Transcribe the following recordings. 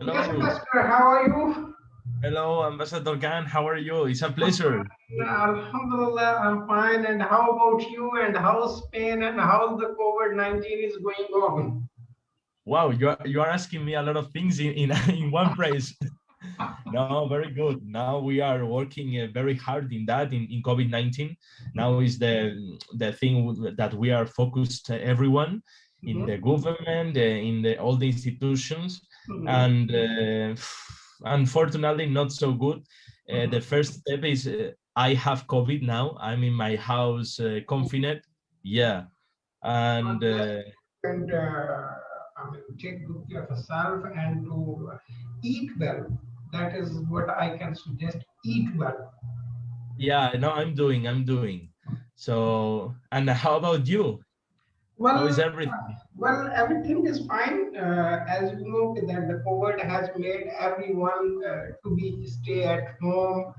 Yes, Hello. Master, how are you? Hello, Ambassador Khan. How are you? It's a pleasure. Alhamdulillah, I'm fine. And how about you? And how's Spain and how the COVID-19 is going on? Wow, you are asking me a lot of things in in one phrase. No, very good. Now we are working very hard in that in COVID-19. Now is the thing that we are focused everyone in Mhm, the government, in the all the institutions, mhm, and unfortunately not so good. mhm. The first step is I have COVID now. I'm in my house, confined. Yeah, and Just and take good care of yourself and to eat well. That is what I can suggest. Eat well. yeah, no, I'm doing. So, and how about you? How is Well, everything? everything is fine. As you know, that the COVID has made everyone to be stay at home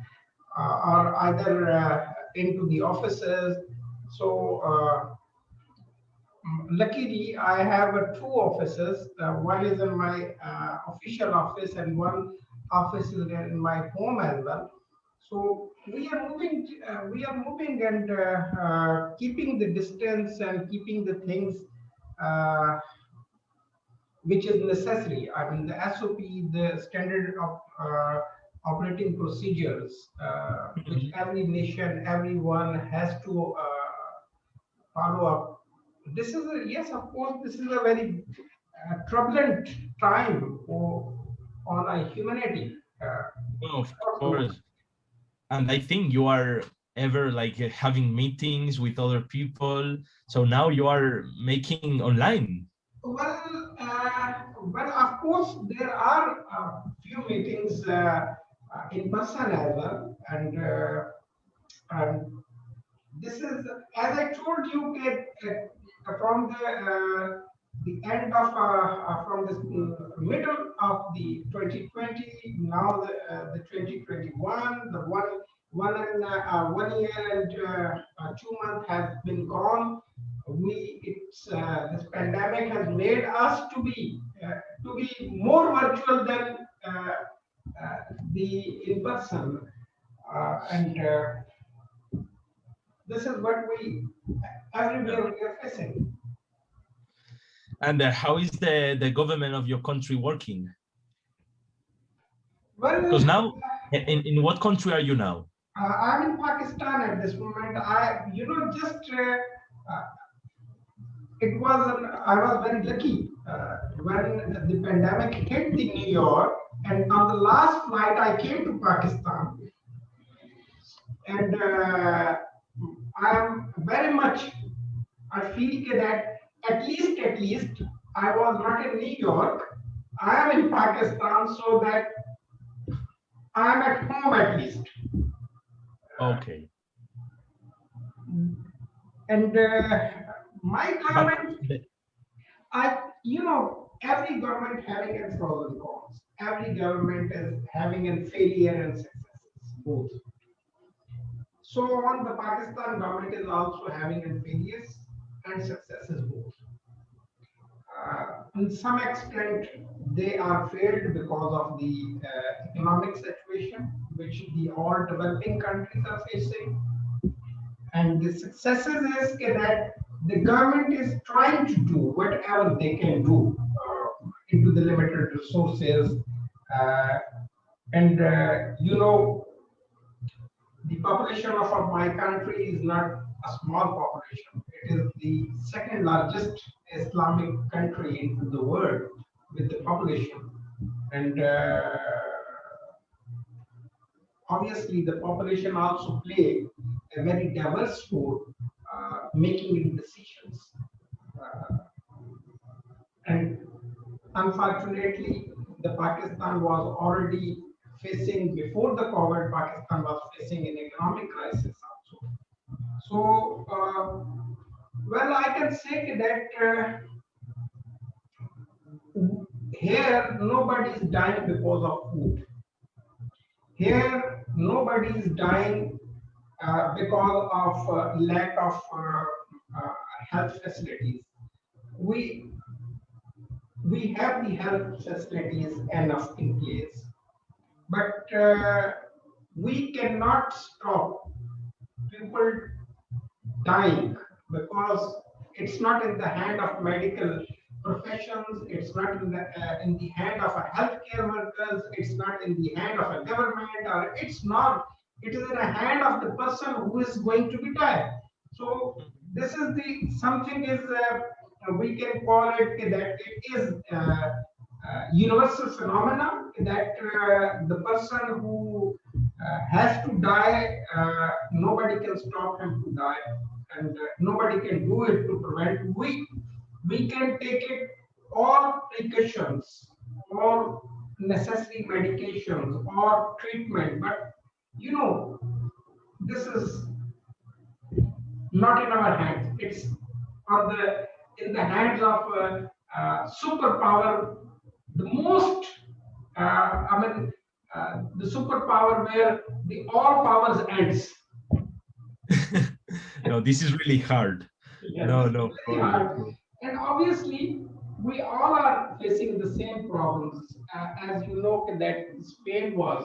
or either into the offices. So, luckily, I have two offices. One is in my official office, and one office is in my home as well. So we are moving and keeping the distance and keeping the things uh, which is necessary. I mean, the SOP, the standard of operating procedures, which Mhm. every nation, everyone has to follow up. This is a, yes, of course, this is a very turbulent time on a humanity. No, of course. And I think you are ever like having meetings with other people. So now you are making online. Of course, there are few meetings in person as well, and this is, as I told you, from the end of from the middle of the 2020, now the 2021, the one year and 2 months has been gone. This pandemic has made us to be more virtual than uh, the in person, and this is what we Yeah. everywhere we are facing. And how is the government of your country working? Because Well, now, in what country are you now? I'm in Pakistan at this moment. Just uh, it was I was very lucky when the pandemic hit the New York, and on the last flight I came to Pakistan, and I am very much. I feel that at least I was not in New York. I am in Pakistan, so that I am at home at least. Okay. And my But government, every government having its pros and cons. Every government is having a failure and successes, both. So on the Pakistan government is also having a failures and successes both. In some extent, they are failed because of the economic situation which the all developing countries are facing. And the successes is that the government is trying to do whatever they can do into the limited resources. Uh, and the population of my country is not a small population. It is the second largest Islamic country in the world with the population. And obviously, the population also play a very diverse role making decisions. Uh, and unfortunately, the Pakistan was already facing before the COVID. Pakistan was facing an economic crisis also. So, I can say that here nobody is dying because of food. Here nobody is dying because of lack of health facilities. We we have the health facilities enough in place, but we cannot stop people dying because it's not in the hand of medical professions, it's not in the hand of a healthcare workers, it's not in the hand of a government, or it's not, it is in the hand of the person who is going to be died. So this is the something is we can call it that it is universal phenomena, that the person who has to die, nobody can stop him to die, and nobody can do it to prevent. We can take it all precautions, all necessary medications or treatment, but you know this is not in our hands. It's on the in the hands of superpower, the most I mean the superpower where the all powers ends. No, this is really hard. Yes, No, very hard. And obviously, we all are facing the same problems. As you know, that Spain was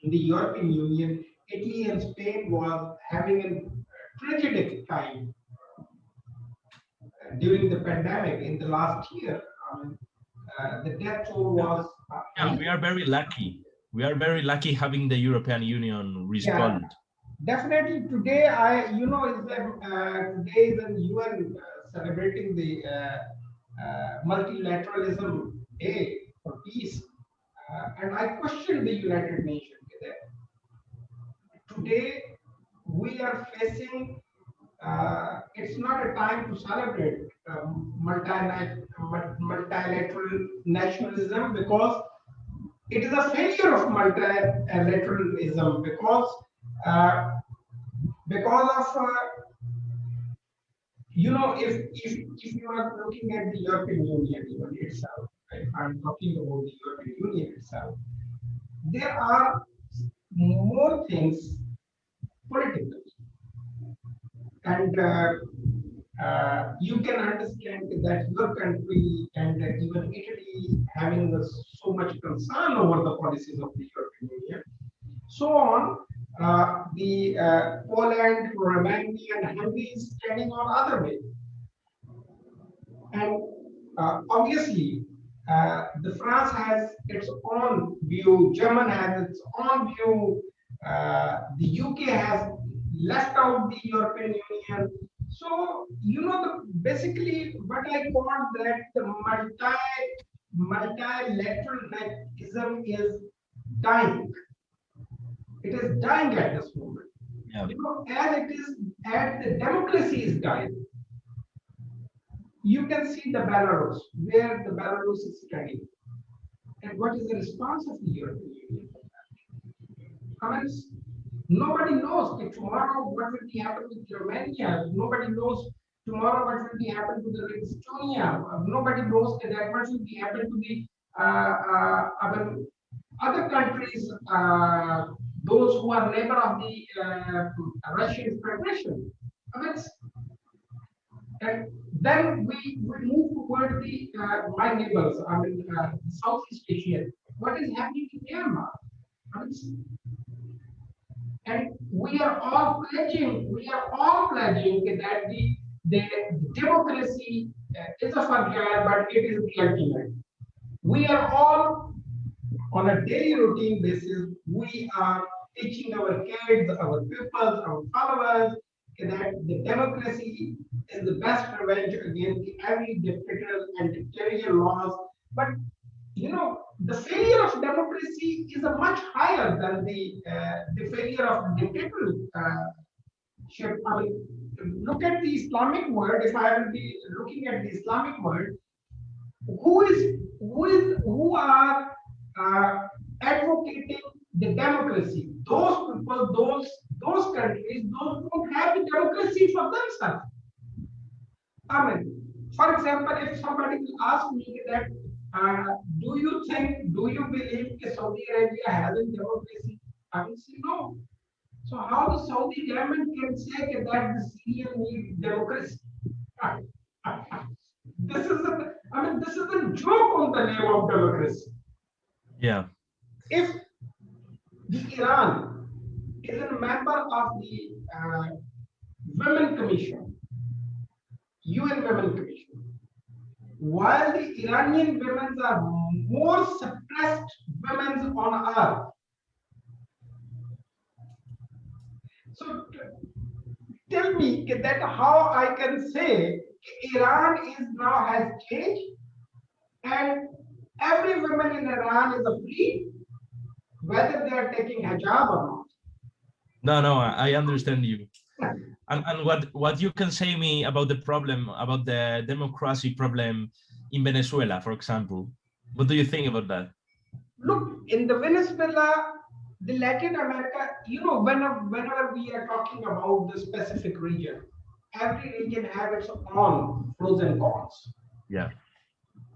in the European Union, Italy and Spain was having a tragic time during the pandemic in the last year. I mean, the death toll was Yeah, we are very lucky. We are very lucky having the European Union respond. yeah, definitely. Today, is the today the UN celebrating the multilateralism day for peace, and I question the United Nations that today we are facing. It's not a time to celebrate multilateral nationalism, because it is a failure of multilateralism, uh, because of if you are looking at the European Union even itself, if I'm talking about the European Union itself, there are more things political, and you can understand that your country and even Italy having so much concern over the policies of the European Union. So on, the Poland, Romania, and Hungary is standing on other way. And obviously, the France has its own view, Germany has its own view, the UK has left out the European Union. So, basically what I call that the multilateralism is dying. It is dying at this moment. Yeah. As it is, as the democracy is dying. You can see the Belarus, where the Belarus is standing. And what is the response of the European Union? Comments? Nobody knows that tomorrow what will be happen with Romania. Nobody knows tomorrow what will be happen to the Estonia. Nobody knows that what will be happen to the other countries, those who are neighbor of the Russian Federation. And then we move toward the my neighbors. Southeast Asia. What is happening in Myanmar? And we are all pledging that the democracy is a fragile, but it is the ultimate. We are all on a daily routine basis. We are teaching our kids, our pupils, our followers that the democracy is the best revenge against every dictatorial and dictatorial laws. But the failure of democracy is a much higher than the failure of dictatorship. Look at the Islamic world. If I will be looking at the Islamic world, who are advocating the democracy? Those people, those countries, those don't have the democracy for themselves. For example, if somebody will ask me that, do you believe that Saudi Arabia has a democracy? I will say no. So how the Saudi government can say that the Syrian need democracy? This is this is a joke on the name of democracy. Yeah. If the Iran is a member of the Women Commission, UN Women Commission, while the Iranian women are more suppressed women on earth. So tell me that how I can say Iran is now has changed and every woman in Iran is a free, whether they are taking hijab or No, no, I understand you. not. And what you can say me about the problem, about the democracy problem in Venezuela, for example? What do you think about that? Look, in the Venezuela, the Latin America, whenever we are talking about the specific region, every region has its own pros and cons. Yeah.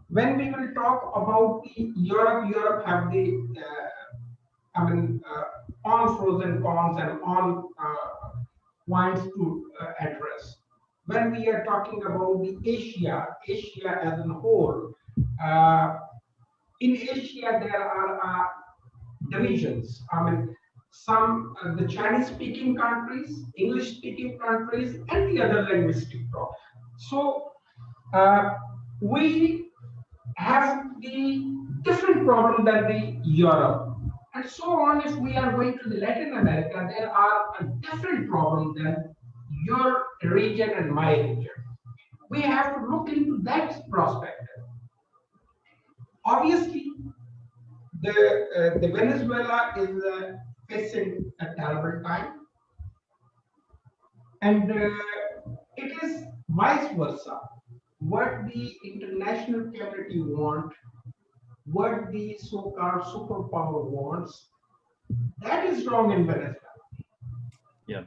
When we will talk about the Europe have the, on pros and cons and on points to address. When we are talking about the Asia as a whole, uh, in Asia there are divisions. Some the Chinese-speaking countries, English-speaking countries, and the other linguistic group. So uh, we have the different problem than the Europe, and so on. If we are going to the Latin America, there are a different problem than your region and my region. We have to look into that perspective. Obviously, the Venezuela is facing a terrible time, and it is vice versa. What the international community want, what the so-called superpower wants, that is wrong in Venezuela. Yeah.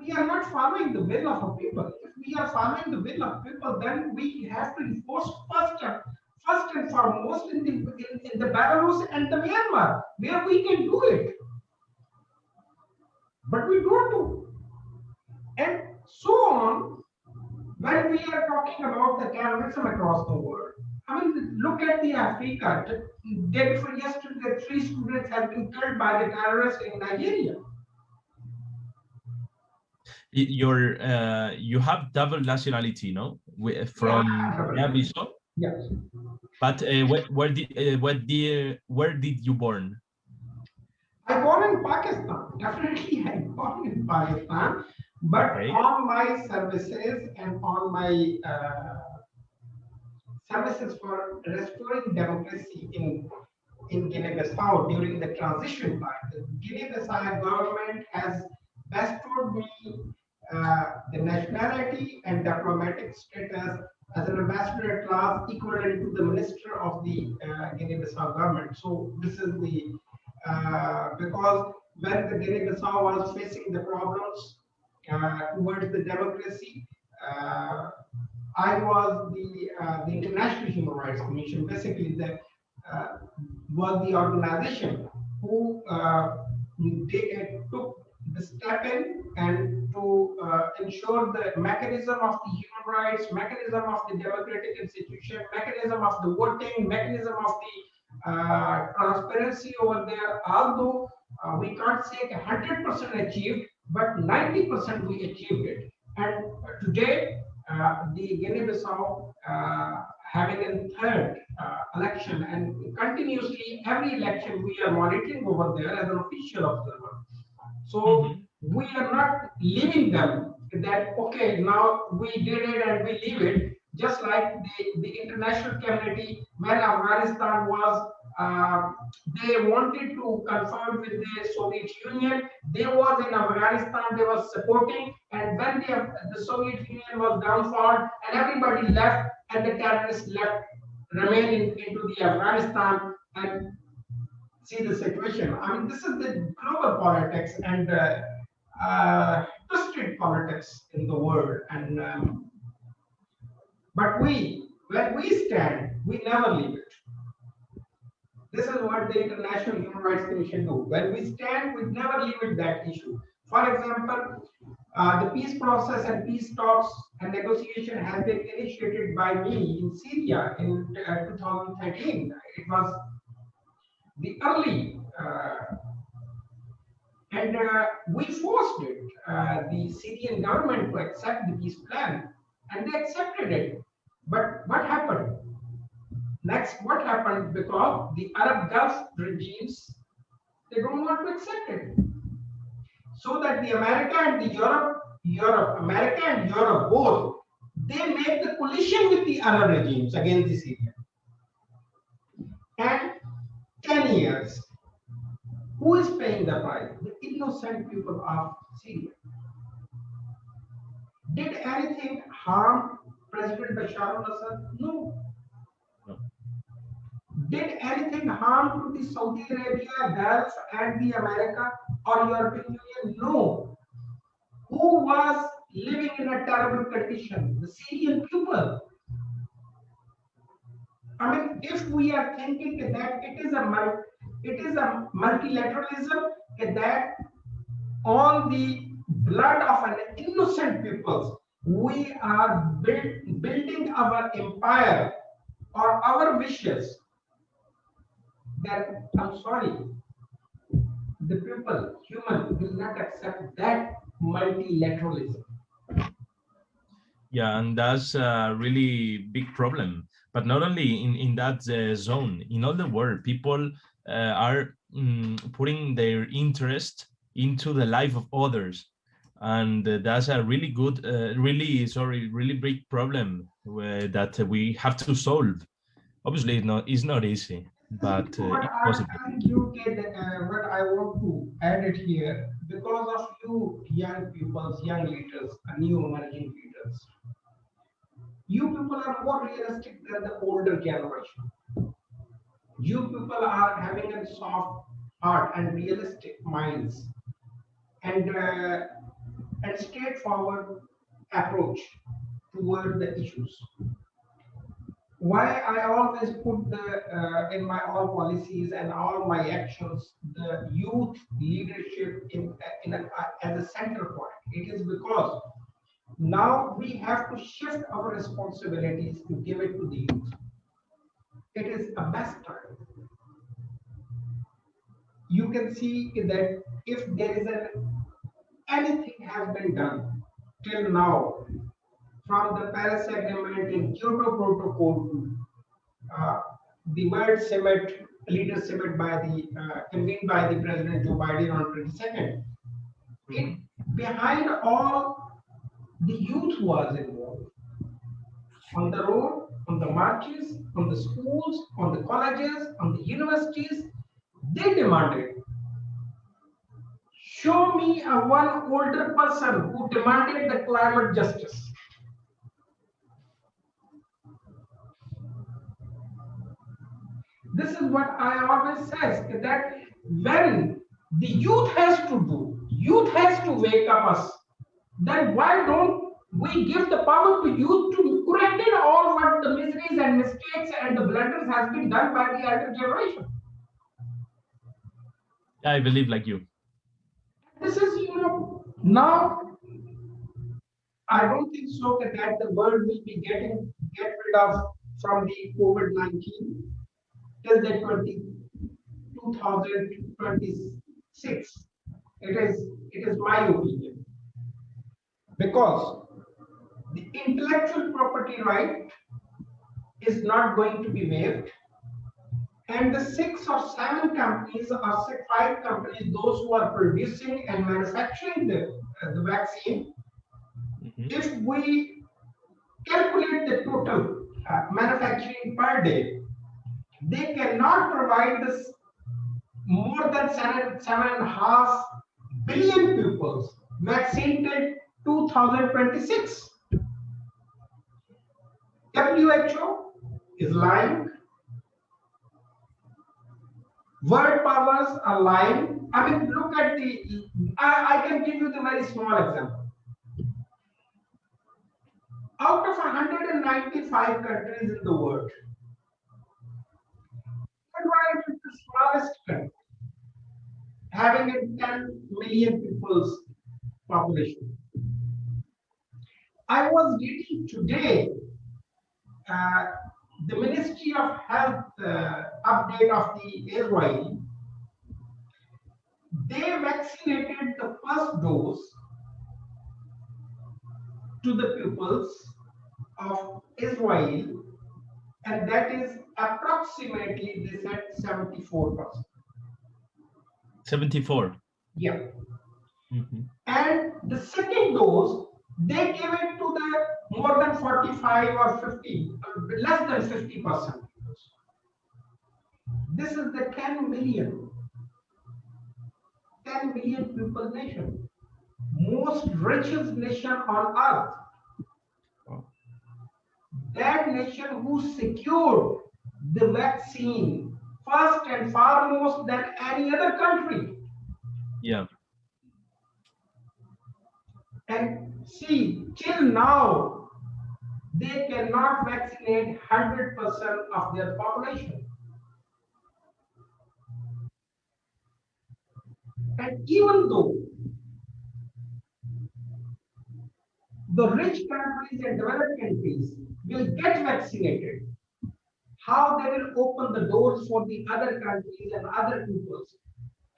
We are not following the will of a people. If we are following the will of people, then we have to enforce first and foremost in the Belarus and the Myanmar, where we can do it. But we don't do. And so on, when we are talking about the terrorism across the world, look at the Africa. Day before yesterday, 3 students have been killed by the terrorists in Nigeria. You have double nationality, no? From Abiso. Yes. But where did you born? I born in Pakistan. Definitely, I born in Pakistan. But Okay. on my services and on my services for restoring democracy in Guinea-Bissau during the transition time, the Guinea-Bissau government has bestowed me the nationality and diplomatic status as an ambassador at class equivalent to the minister of the Guinea-Bissau government. So this is the because when the Guinea-Bissau was facing the problems towards the democracy, I was the International Human Rights Commission. Basically, the was the organization who took the step in and to ensure the mechanism of the human rights, mechanism of the democratic institution, mechanism of the voting, mechanism of the transparency over there. Although we can't say 100% achieved, but 90% we achieved it. And today, the Guinea-Bissau having a third election, and continuously every election we are monitoring over there as an official observer. So we are not leaving them that, okay, now we did it and we leave it. Just like the international community, when Afghanistan was, they wanted to conform with the Soviet Union. They was in Afghanistan, they was supporting, and when the Soviet Union was downfall and everybody left and the terrorists left, remain into the Afghanistan and see the situation. This is the global politics and twisted politics in the world. And but when we stand, we never leave it. This is what the International Human Rights Commission do. When we stand, we never leave it that issue. For example, The peace process and peace talks and negotiation has been initiated by me in Syria in 2013. It was the early, and we forced it, the Syrian government to accept the peace plan, and they accepted it. But what happened? Next, what happened? Because the Arab Gulf regimes, they don't want to accept it. So that the America and the America and Europe both, they make the coalition with the Arab regimes against the Syria. And 10 years, who is paying the price? The innocent people of Syria. Did anything harm President Bashar al-Assad? No. Did anything harm to the Saudi Arabia, Gulf, and the America or European Union? No. Who was living in a terrible condition? The Syrian people. I mean, if we are thinking that it is a multilateralism, that on the blood of an innocent people, we are building our empire or our wishes, then I'm sorry, the people, human, will not accept that multilateralism. Yeah, and that's a really big problem. But not only in that zone, in all the world, people are putting their interest into the life of others. And that's a really good, really big problem that we have to solve. Obviously, it's not easy, but it's possible. What I want to add it here, because of you young people, young leaders, new emerging leaders, you people are more realistic than the older generation. You people are having a soft heart and realistic minds and straightforward approach toward the issues. Why I always put the in my all policies and all my actions the youth leadership as a center point. It is because now we have to shift our responsibilities to give it to the youth. It is a best time. You can see that if there is anything has been done till now, from the Paris Agreement in Kyoto Protocol to the World Summit, Leader Summit convened by the President Joe Biden on 22nd. Behind all, the youth was involved. On the road, on the marches, on the schools, on the colleges, on the universities, they demanded, show me one older person who demanded the climate justice. This is what I always says, that when the youth has to do, youth has to wake up us, then why don't we give the power to youth to correct it all what the miseries and mistakes and the blunders has been done by the elder generation? I believe like you. This is, now I don't think so that the world will be get rid of from the COVID-19 till the 2026. It is my opinion, because the intellectual property right is not going to be waived, and the 6 or 7 companies or 5 companies, those who are producing and manufacturing the vaccine, if we calculate the total manufacturing per day, they cannot provide this more than 7.5 billion people vaccine till 2026. WHO is lying. World powers are lying. I mean, look at I can give you the very small example. Out of 195 countries in the world, India is the smallest country, having a 10 million people's population. I was reading today uh, the Ministry of Health update of the Israel. They vaccinated the first dose to the pupils of Israel, and that is approximately, they said, 74%. 74. Yeah. Mm-hmm. And the second dose, they gave it to the more than 45 or 50, less than 50%. This is the 10 million people nation, most richest nation on earth. Wow. That nation who secured the vaccine first and foremost than any other country. Yeah. And see, till now, they cannot vaccinate 100% of their population. And even though the rich countries and developed countries will get vaccinated, how they will open the doors for the other countries and other peoples,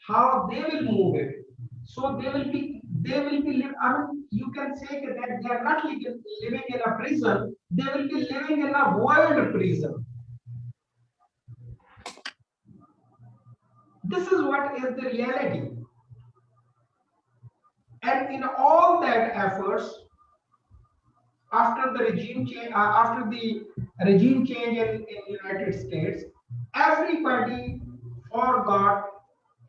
how they will move it. So they will be I mean, you can say that they are not living in a prison, they will be living in a world prison. This is what is the reality. And in all that efforts, after the regime change in United States, everybody forgot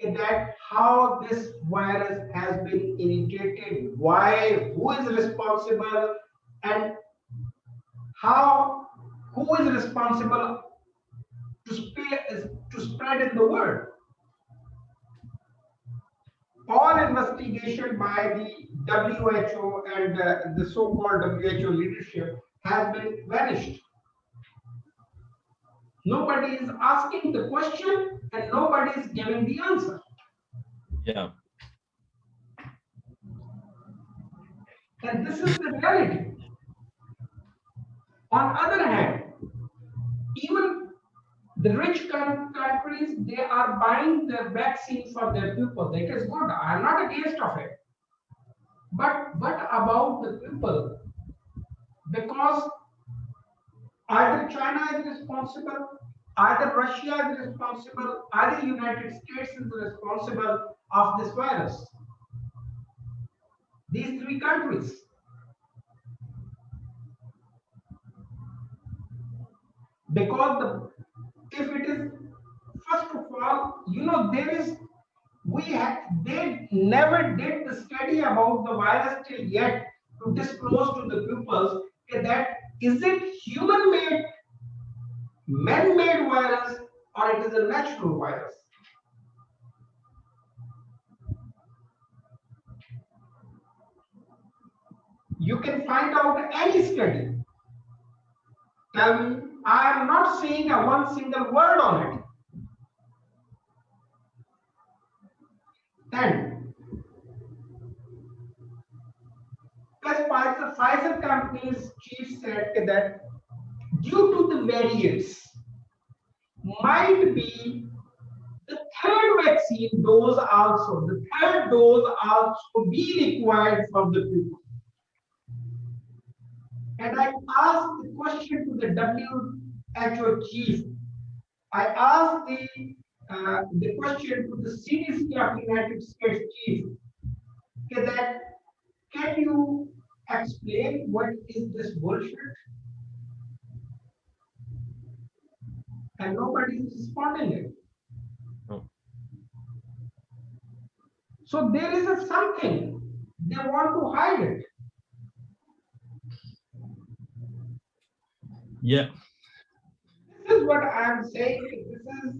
that how this virus has been initiated, why, who is responsible, and who is responsible to spread in the world. All investigation by the WHO and the so-called WHO leadership has been vanished. Nobody is asking the question and nobody is giving the answer. Yeah. And this is the reality. On other hand, even the rich countries, they are buying the vaccine for their people. That is good. I am not against of it. But what about the people? Because either China is responsible, either Russia is responsible, either United States is responsible of this virus. These three countries. Because if it is, first of all, they never did the study about the virus till yet to disclose to the pupils that is it human-made, man-made virus, or it is a natural virus. You can find out any study. Tell me, I am not saying one single word on it. And as Pfizer company's chief said that due to the variants, might be the third vaccine dose also, the third dose also be required for the people. And I asked the question to the WHO chief. I asked the question to the CDC of the United States chief that can you explain what is this bullshit? And nobody is responding it. Oh. So there is something they want to hide it. Yeah. This is what I am saying. This is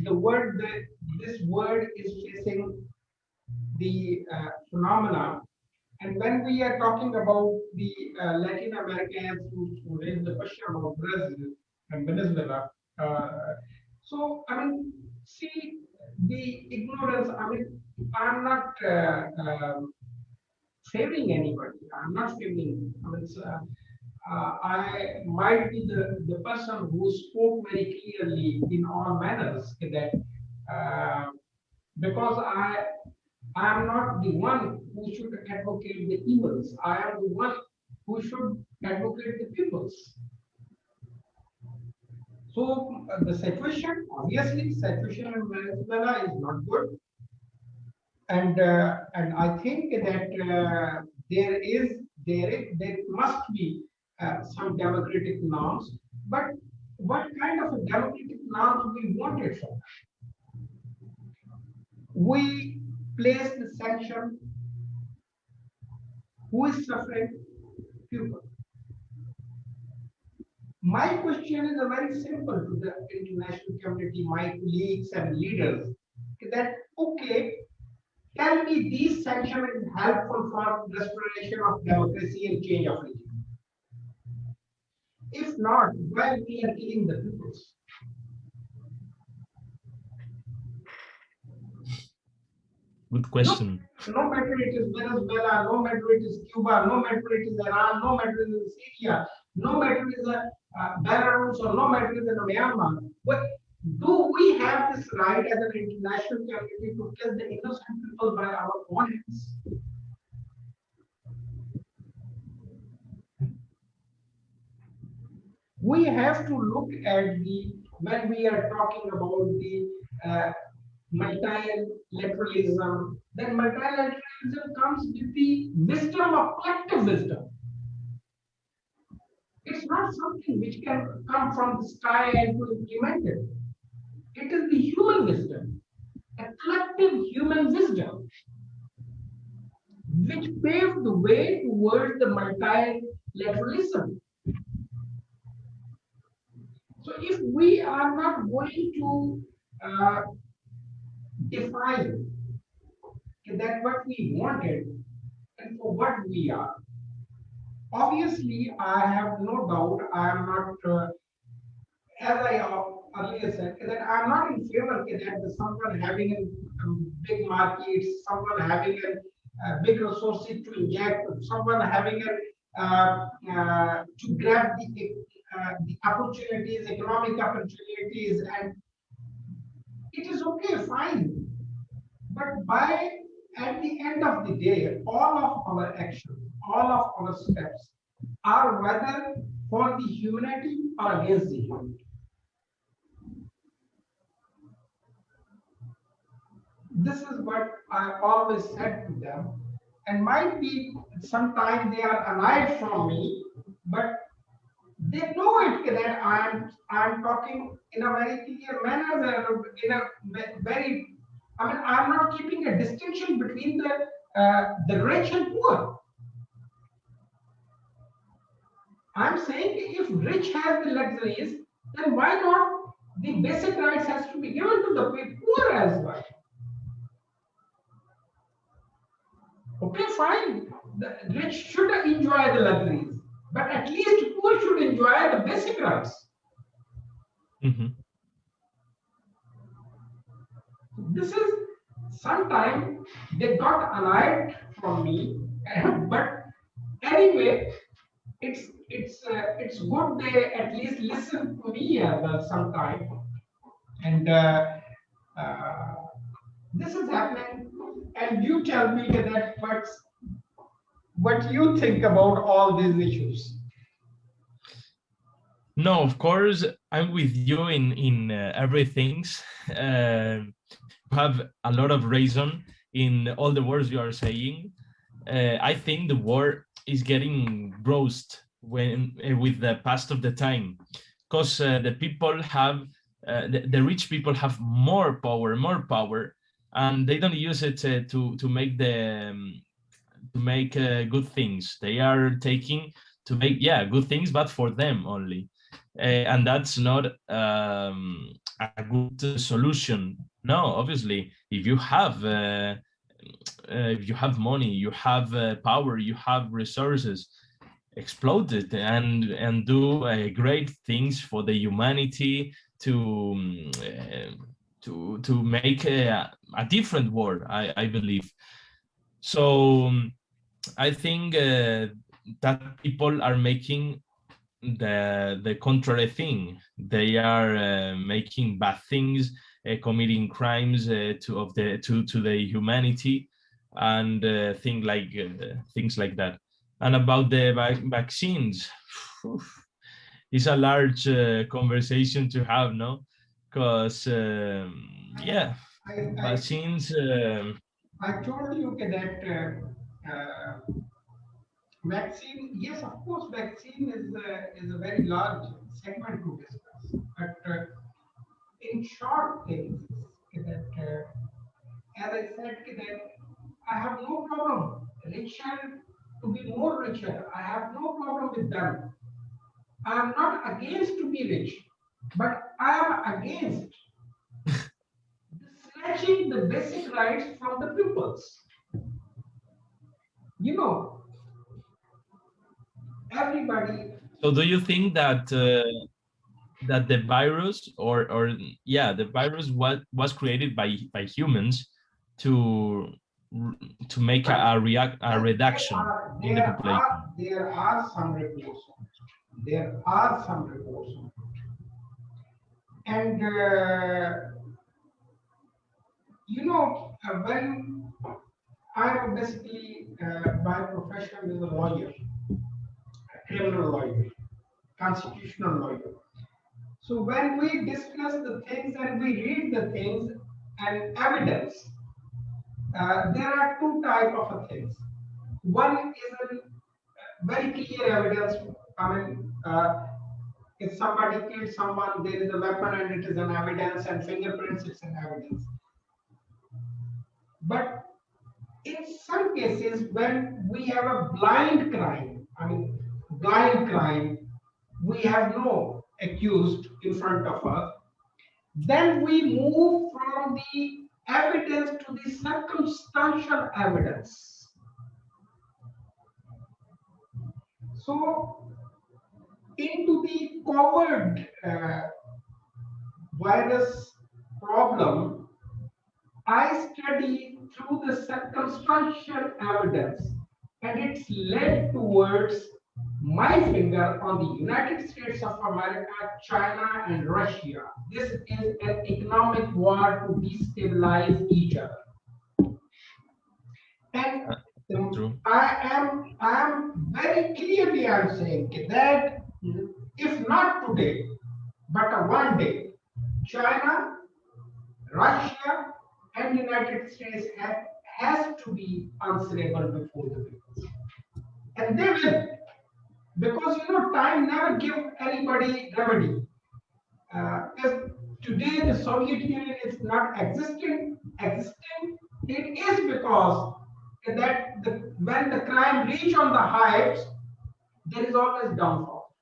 the word that this word is facing the phenomena. And when we are talking about the Latin Americans who raised the question about Brazil and Venezuela, so I mean, see the ignorance. I mean, I'm not favoring anybody. I'm not favoring. I mean, I might be the person who spoke very clearly in all manners that because I am not the one who should advocate the evils. I am the one who should advocate the peoples. So the situation, obviously, situation in Venezuela is not good, and I think that there must be some democratic norms, but what kind of a democratic norms we want it for? We place the sanction. Who is suffering? People. My question is a very simple to the international community, my colleagues and leaders, that okay, tell me these sanctions is helpful for restoration of democracy and change of regime. If not, why we are killing the peoples? Good question. No matter it is Venezuela, no matter it is Cuba, no matter it is Iran, no matter it is Syria, no matter it is Belarus, or no matter it is Myanmar. But do we have this right as an international community to kill the innocent people by our own hands? We have to look at when we are talking about the multilateralism, then multilateralism comes with the wisdom of collective wisdom. It's not something which can come from the sky and to implement it. It is the human wisdom, a collective human wisdom, which paved the way towards the multilateralism. So if we are not going to define that what we wanted and for what we are, obviously I have no doubt I am not, as I earlier said, that I am not in favor that someone having a big market, someone having a big resources to inject, someone having to grab the opportunities, economic opportunities, and it is okay, fine. But at the end of the day, all of our actions, all of our steps are whether for the humanity or against the humanity. This is what I always said to them, and might be sometimes they are annoyed from me, but they know it that I'm talking in a very clear manner, in a very. I mean, I'm not keeping a distinction between the rich and poor. I'm saying if rich has the luxuries, then why not the basic rights has to be given to the poor as well? Okay, fine. The rich should enjoy the luxuries, but at least poor should enjoy the basic rights. Mm-hmm. This is sometimes they got annoyed from me, but anyway, it's good they at least listen to me as well sometime, and this is happening. And you tell me that what you think about all these issues. No, of course, I'm with you in everything. You have a lot of reason in all the words you are saying. I think the war is getting roast with the past of the time, because the people have the rich people have more power, and they don't use it to make good things. They are taking to make good things, but for them only. And that's not a good solution. No, obviously, if you have money, you have power, you have resources, exploit it and do great things for the humanity to make a different world. I believe so. I think that people are making the contrary thing. They are making bad things, committing crimes to the humanity, and things like that. And about the vaccines, it's a large conversation to have, no? Because yeah, I vaccines. I told you that vaccine, yes, of course, vaccine is a very large segment to discuss. But in short things, that as I said, that I have no problem. Richer to be more richer. I have no problem with them. I am not against to be rich, but I am against snatching the basic rights from the pupils. You know, everybody. So, do you think that that the virus, or yeah, the virus was created by humans to to make a Well, reduction in the population? there are some reports on it. There are some reports on it. And when I'm basically by profession is a lawyer, a criminal lawyer, constitutional lawyer. So when we discuss the things and we read the things and evidence, there are two type of things. One is a very clear evidence. I mean, if somebody killed someone, there is a weapon and it is an evidence, and fingerprints, it's an evidence. But in some cases, when we have a blind crime, I mean, blind crime, we have no accused in front of us, then we move from the evidence to the circumstantial evidence. So, into the COVID virus problem, I study through the circumstantial evidence, and it's led towards my finger on the United States of America, China, and Russia. This is an economic war to destabilize each other. And True. I am very clearly I'm saying that if not today, but one day, China, Russia, and United States has to be answerable before the people, and they will, because time never give anybody remedy. If today the Soviet Union is not existing, it is because that when the crime reach on the heights, there is always downfall.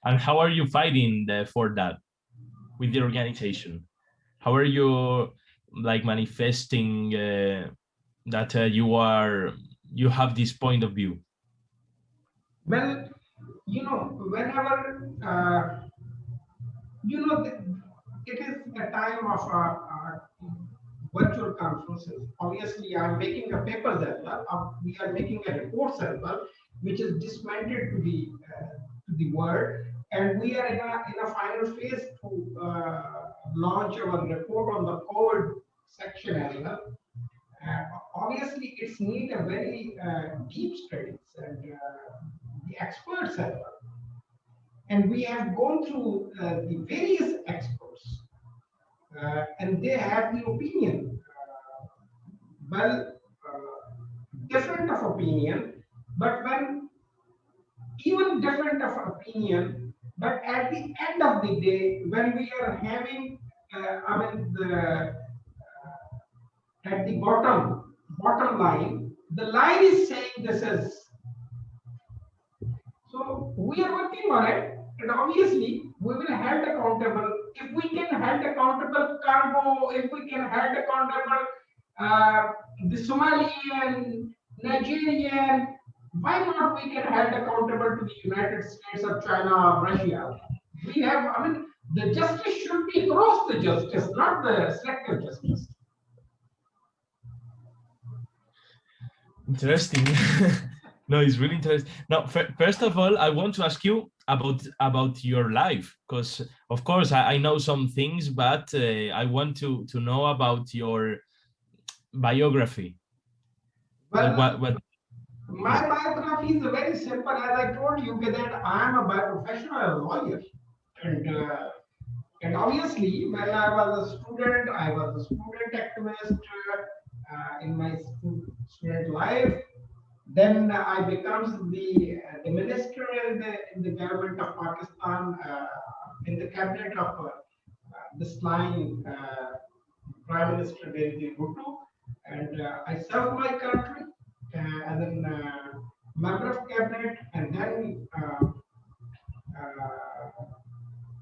And how are you fighting for that with the organization? How are you like manifesting that you have this point of view? Well, whenever it is a time of virtual conferences. Obviously, I'm making a papers as well. We are making a reports as well, which is disseminated to the world, and we are in a final phase to launch our report on the COVID section as well. Obviously, it's need a very deep studies and the experts as well. And we have gone through the various experts, and they have the opinion, well, different of opinion, but when even different of opinion, but at the end of the day, when we are having, at the bottom line, the line is saying this is. So we are working on it, and obviously we will hold accountable. If we can hold accountable Congo, if we can hold accountable the Somalian, Nigerian, why not we can hold accountable to the United States of China or Russia? We have, the justice should be across the justice, not the selective justice. Interesting. No, it's really interesting. Now, first of all, I want to ask you about your life, because of course I know some things, but I want to know about your biography. Like Well, what? my Yeah. biography is very simple. As I told you that I am a by profession a lawyer, and uh, and obviously when I was a student, I was a student activist in my student life. Then I becomes the minister in the government of Pakistan, in the cabinet of this line Prime Minister Benazir Bhutto, and I served my country as a member of cabinet, and then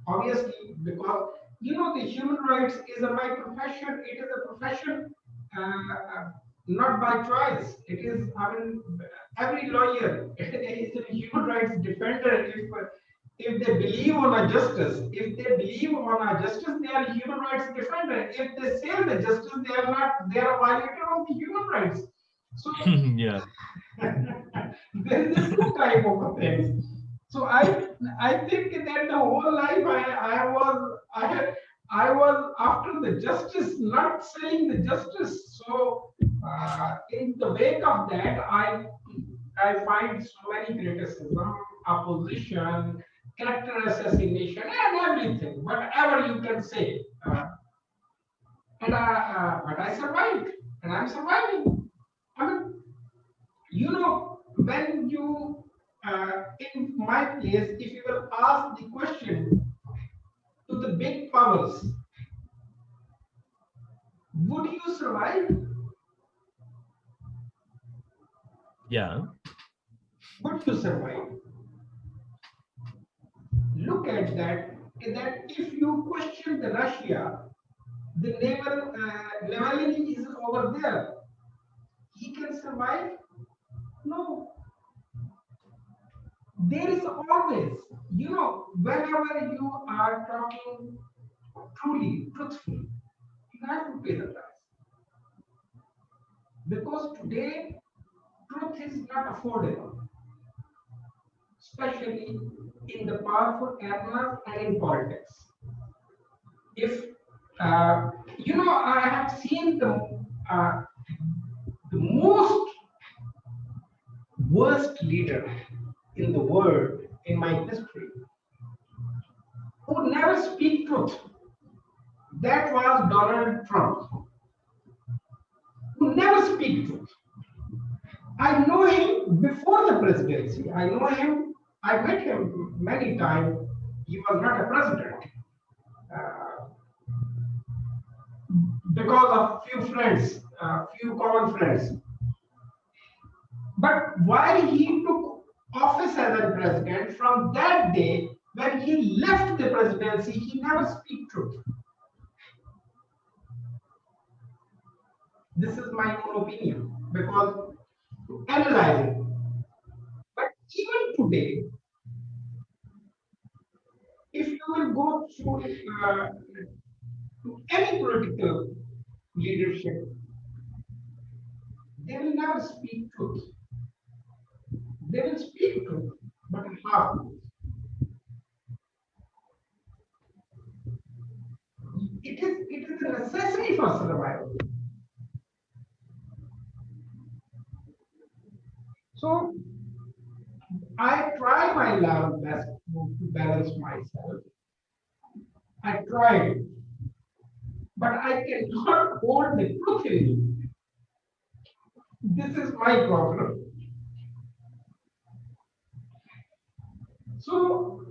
obviously because the human rights is my profession. It is a profession not by choice. It is, I mean, every lawyer is a human rights defender. If they believe on a justice, if they believe on a justice, they are human rights defender. If they say the justice, they are not. They are a violator of the human rights. So Yeah. there is a two type of things. So I think that the whole life I was after the justice, not saying the justice. So in the wake of that, I find so many criticism, opposition, character assassination, and everything, whatever you can say. But I survived, and I'm surviving. I mean, when you in my place, if you will ask the question to the big powers, would you survive? Yeah. Would you survive? Look at that. That if you question the Russia, the naval Navalny is over there. He can survive? No. There is always, whenever you are talking truly, truthfully, you have to pay the price. Because today, truth is not affordable, especially in the powerful arenas and in politics. If I have seen uh, the most worst leader in the world in my history who never speak truth. That was Donald Trump, who never speak truth. I know him before the presidency. I know him. I met him many times. He was not a president uh, because of few friends, few common friends. But while he took office as a president, from that day when he left the presidency, he never speak truth. This is my own opinion because analyzing. But even today, if you will go through to any political leadership, they will never speak truth. They will speak truth, but half truth. It is a necessity for survival. So I try my level best to balance myself. I tried, but I cannot hold the truth in me. This is my problem. So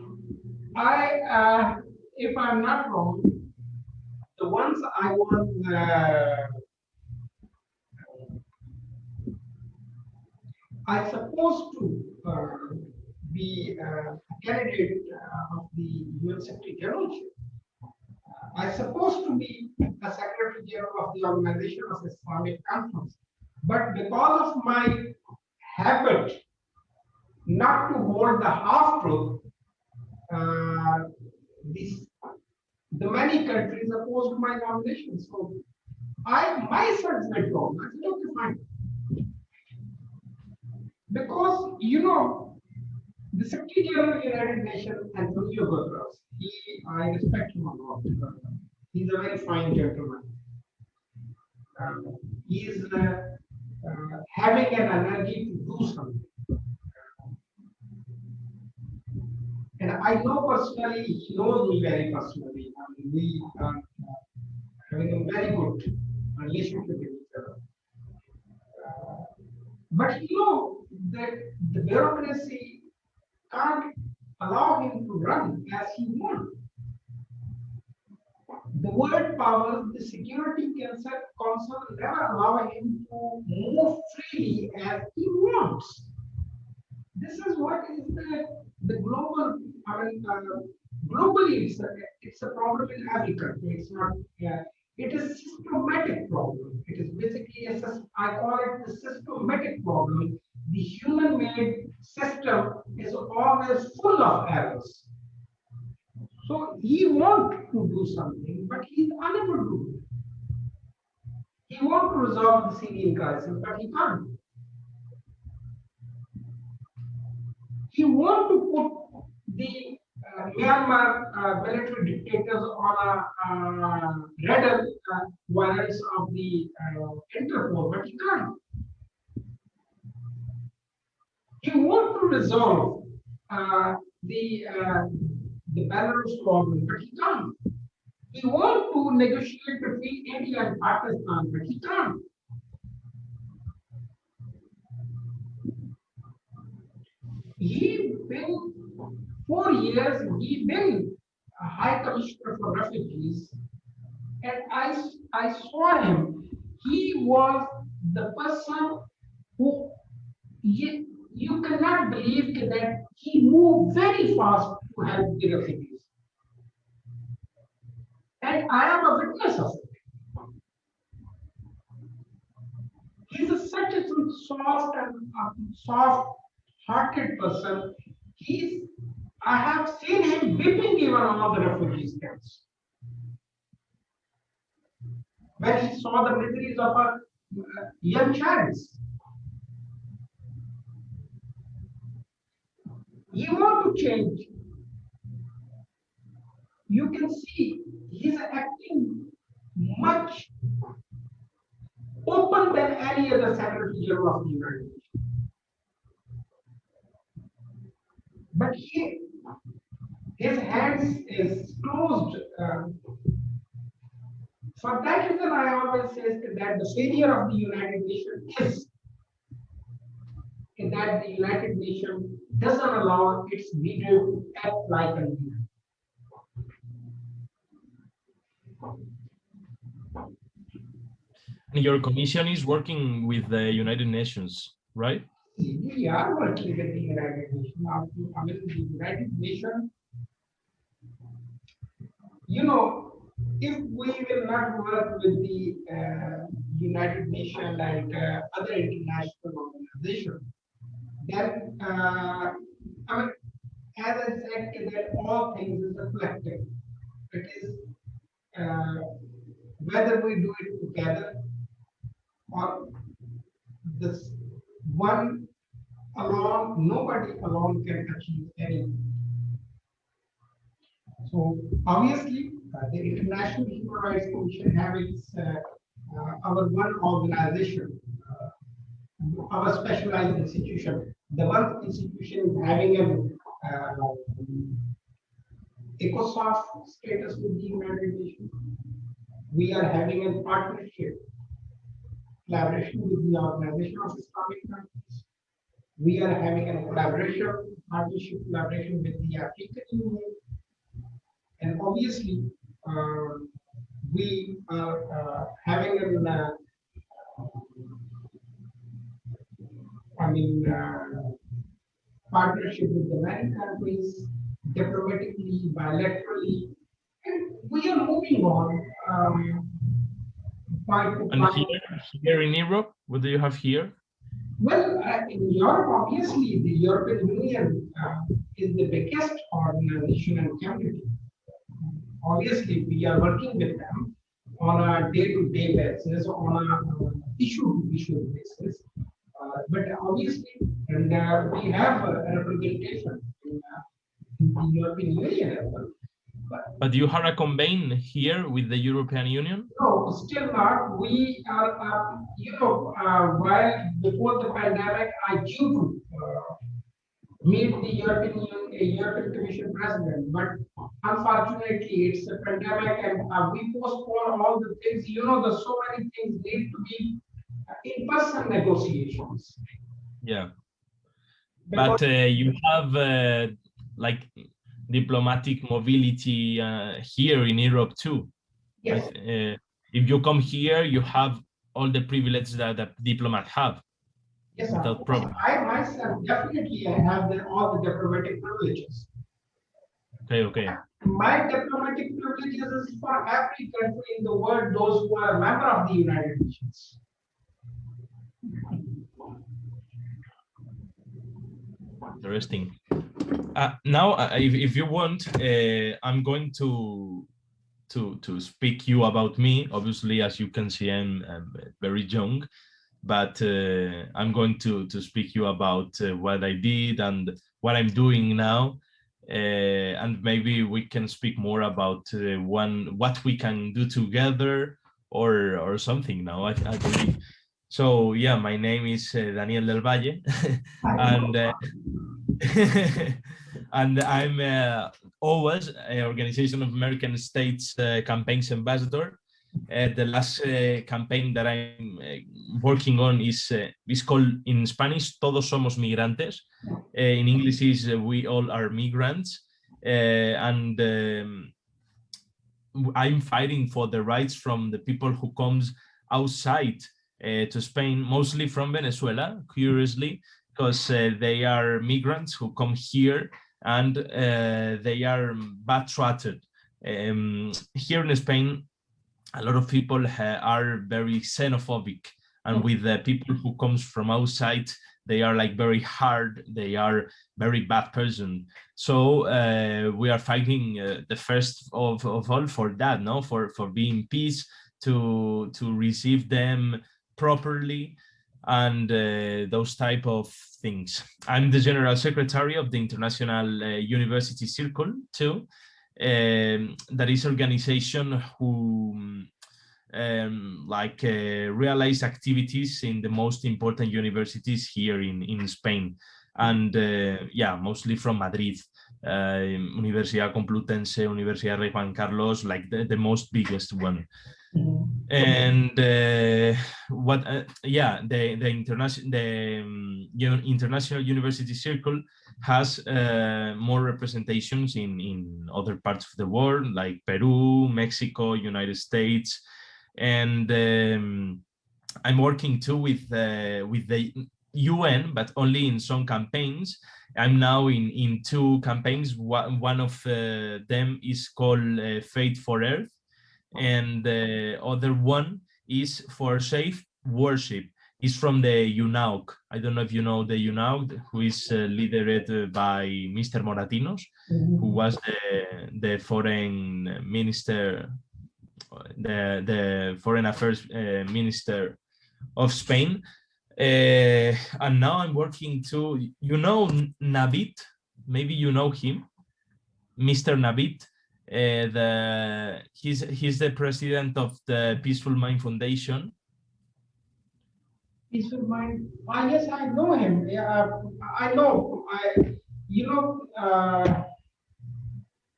if I'm not wrong, the ones I supposed to be a candidate of the UN Secretary Generalship. I supposed to be a Secretary General of the Organization of Islamic Conference, but because of my habit not to hold the half truth, uh, this, the many countries opposed my nomination. So I myself went wrong. I said, okay, fine. Because, you know, the Secretary General of the United Nations, Antonio Guterres, I respect him a lot. He's a very fine gentleman. He's having an energy to do something. And I know personally, he knows me very personally. I mean, we are having a very good relationship with each other. But you know, the bureaucracy can't allow him to run as he wants. The world powers, the Security Council never allow him to move freely as he wants. This is what is the global, I mean, globally it's a problem in every country. It's not, it is systematic problem. It is basically, I call it the systematic problem. The human-made system is always full of errors. So he wants to do something, but he's unable to do it. He wants to resolve the Syrian crisis, but he can't. He wants to put the Myanmar military dictators on a radar warrants of the Interpol, but he can't. He wants to resolve the Belarus problem, but he can't. He wants to negotiate between India and Pakistan, but he can't. He been 4 years, he been a High Commissioner for Refugees, and I saw him. He was the person who you cannot believe that he moved very fast to help the refugees. And I am a witness of it. He's such a soft and soft-hearted person. I have seen him whipping even all the refugees camps. When he saw the miseries of a young child. He wants to change. You can see he's acting much open than any other Secretary General of the United Nations. But his hands is closed. For that reason, I always say that the failure of the United Nations is that the United Nations doesn't allow its leader to act like a leader. Your commission is working with the United Nations, right? We are working with the United Nations. I mean, the United Nations, you know, if we will not work with the United Nations and other international organizations, then, I mean, as I said, that all things is reflected. It is whether we do it together or this one alone, nobody alone can achieve anything. So obviously, the International Human Rights Commission have its our one organization, our specialized institution. The one institution is having an ECOSOC status with the United Nations. We are having a partnership, collaboration with the Organization of Islamic Countries. We are having a collaboration, partnership collaboration with the African Union. And obviously, we are having an partnership with the many countries, diplomatically, bilaterally, and we are moving on. And here in Europe, what do you have here? Well, in Europe, obviously, the European Union is the biggest organization and community. Obviously, we are working with them on a day-to-day basis, on a issue-to-issue basis. but obviously, and we have a representation in the European Union as well. But you have a convene here with the European Union? No, still not. We are, while before the pandemic, I due to meet the European Commission president, but unfortunately, it's a pandemic, and we postpone all the things. There's so many things need to be in-person negotiations. Yeah, but you have like diplomatic mobility here in Europe too. Yes. If you come here, you have all the privileges that a diplomat have. Yes, without problem. I myself definitely have all the diplomatic privileges. Okay. My diplomatic privileges is for every country in the world, those who are a member of the United Nations. Interesting. Now, if you want, I'm going to speak you about me. Obviously, as you can see, I'm very young, but I'm going to speak you about what I did and what I'm doing now. And maybe we can speak more about what we can do together or something now, I believe. So yeah, my name is Daniel del Valle, and and I'm always an Organization of American States campaigns ambassador. The last campaign that I'm working on is called in Spanish "Todos somos migrantes." In English is "We all are migrants," and I'm fighting for the rights from the people who comes outside to Spain, mostly from Venezuela, curiously, because they are migrants who come here and they are bad treated. Here in Spain, a lot of people are very xenophobic, and with the people who comes from outside, they are like very hard, they are very bad person. So we are fighting the first of all for that, no, for being peace, to receive them properly, and those type of things. I'm the General Secretary of the International University Circle too. That is organization who realize activities in the most important universities here in Spain, and yeah, mostly from Madrid, Universidad Complutense, Universidad Rey Juan Carlos, like the most biggest one. And International University Circle has more representations in other parts of the world, like Peru, Mexico, United States, and I'm working too with the UN, but only in some campaigns. I'm now in two campaigns. One of them is called Faith for Earth, and the other one is for safe worship. It's from the UNAUC. I don't know if you know the UNAUC, who is led by Mr. Moratinos, who was the foreign minister, the foreign affairs minister of Spain. And now I'm working to, Navid, maybe you know him, Mr. Navid. He's the president of the Peaceful Mind Foundation. Peaceful Mind. Yes, I know him. I know.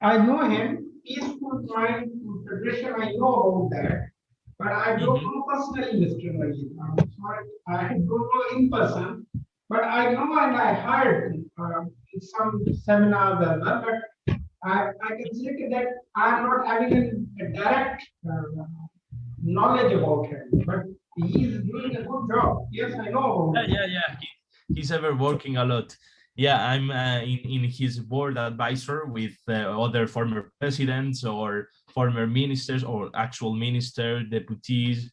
I know him. Peaceful Mind Federation. I know about that, but I don't know personally, Mr. Navid. I'm sorry, I don't know in person, but I know and I heard in some seminars as well. But I can say that I'm not having a direct knowledge about him, but he's doing a good job. Yes, I know. Yeah. He's ever working a lot. Yeah, I'm in his board advisor with other former presidents or former ministers or actual minister, deputies.